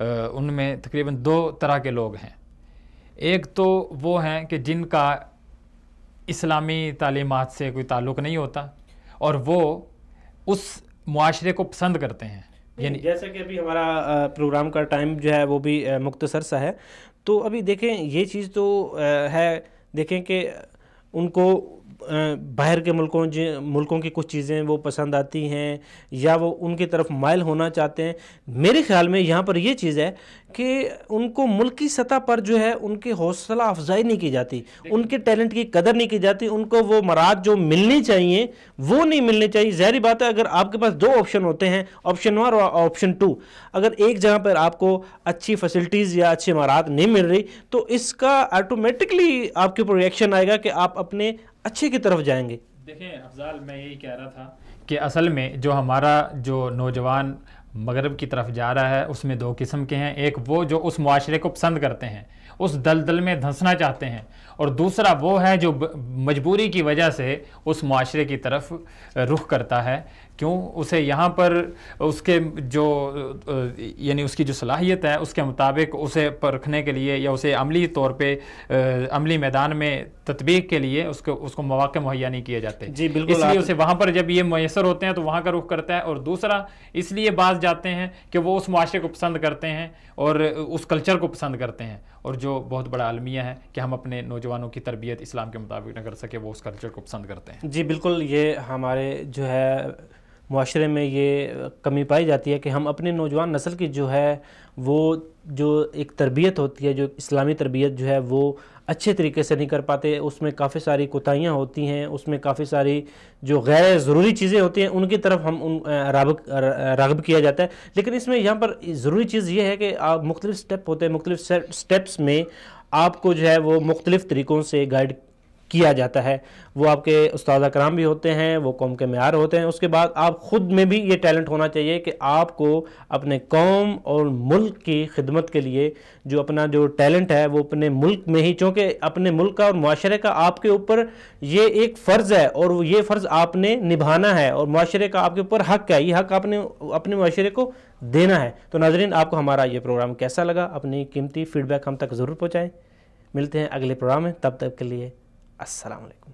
ان میں تقریباً 2 طرح کے لوگ ہیں. ایک تو وہ ہیں کہ جن کا اسلامی تعلیمات سے کوئی تعلق نہیں ہوتا اور وہ اس معاشرے کو پسند کرتے ہیں. یعنی جیسا کہ ابھی ہمارا پروگرام کا ٹائم جو ہے وہ بھی مختصر سا ہے، تو ابھی دیکھیں یہ چیز تو ہے، دیکھیں کہ ان کو باہر کے ملکوں کی کچھ چیزیں وہ پسند آتی ہیں یا وہ ان کی طرف مائل ہونا چاہتے ہیں. میرے خیال میں یہاں پر یہ چیز ہے کہ ان کو ملکی سطح پر جو ہے ان کی حوصلہ افزائی نہیں کی جاتی، ان کے ٹیلنٹ کی قدر نہیں کی جاتی، ان کو وہ مراحل جو ملنی چاہیے وہ نہیں ملنے چاہیے. ظاہری بات ہے، اگر آپ کے پاس 2 آپشن ہوتے ہیں، آپشن 1 اور آپشن 2، اگر ایک جگہ پر آپ کو اچھی فیسلٹیز یا اچھے مراحل نہیں مل رہی تو اس کا آٹومیٹکلی آپ کے اوپر ریئیکشن آئے گا کہ آپ اپنے اچھے کی طرف جائیں گے. دیکھیں افضال، میں یہی کہہ رہا تھا کہ اصل میں جو ہمارا جو نوجوان مغرب کی طرف جا رہا ہے اس میں 2 قسم کے ہیں. ایک وہ جو اس معاشرے کو پسند کرتے ہیں، اس دلدل میں دھنسنا چاہتے ہیں، اور دوسرا وہ ہے جو مجبوری کی وجہ سے اس معاشرے کی طرف رخ کرتا ہے. کیوں؟ اسے یہاں پر اس کے جو یعنی اس کی جو صلاحیت ہے اس کے مطابق اسے پرکھنے کے لیے یا اسے عملی طور پہ عملی میدان میں تطبیق کے لیے اس کو مواقع مہیا نہیں کیے جاتے. جی بالکل. اس لیے اسے وہاں پر جب یہ میسر ہوتے ہیں تو وہاں کا رخ کرتا ہے. اور دوسرا اس لیے بعض جاتے ہیں کہ وہ اس معاشرے کو پسند کرتے ہیں اور اس کلچر کو پسند کرتے ہیں، اور جو بہت بڑا المیہ ہے کہ ہم اپنے نوجوانوں کی تربیت اسلام کے مطابق نہ کر سکے، وہ اس کلچر کو پسند کرتے ہیں. جی بالکل. یہ ہمارے جو ہے معاشرے میں یہ کمی پائی جاتی ہے کہ ہم اپنے نوجوان نسل کی جو ہے وہ جو ایک تربیت ہوتی ہے، جو اسلامی تربیت جو ہے وہ اچھے طریقے سے نہیں کر پاتے. اس میں کافی ساری کوتاہیاں ہوتی ہیں، اس میں کافی ساری جو غیر ضروری چیزیں ہوتی ہیں ان کی طرف ہم راغب کیا جاتا ہے. لیکن اس میں یہاں پر ضروری چیز یہ ہے کہ آپ مختلف سٹیپ ہوتے ہیں، مختلف سٹیپس میں آپ کو جو ہے وہ مختلف طریقوں سے گائیڈ کیا جاتا ہے. وہ آپ کے استاد اکرام بھی ہوتے ہیں، وہ قوم کے معیار ہوتے ہیں. اس کے بعد آپ خود میں بھی یہ ٹیلنٹ ہونا چاہیے کہ آپ کو اپنے قوم اور ملک کی خدمت کے لیے جو اپنا جو ٹیلنٹ ہے وہ اپنے ملک میں ہی، چونکہ اپنے ملک کا اور معاشرے کا آپ کے اوپر یہ ایک فرض ہے اور یہ فرض آپ نے نبھانا ہے، اور معاشرے کا آپ کے اوپر حق ہے، یہ حق آپ نے اپنے معاشرے کو دینا ہے. تو ناظرین، آپ کو ہمارا یہ پروگرام کیسا لگا؟ اپنی قیمتی فیڈ بیک ہم تک ضرور پہنچائیں. ملتے ہیں اگلے پروگرام میں، تب تک کے لیے السلام علیکم.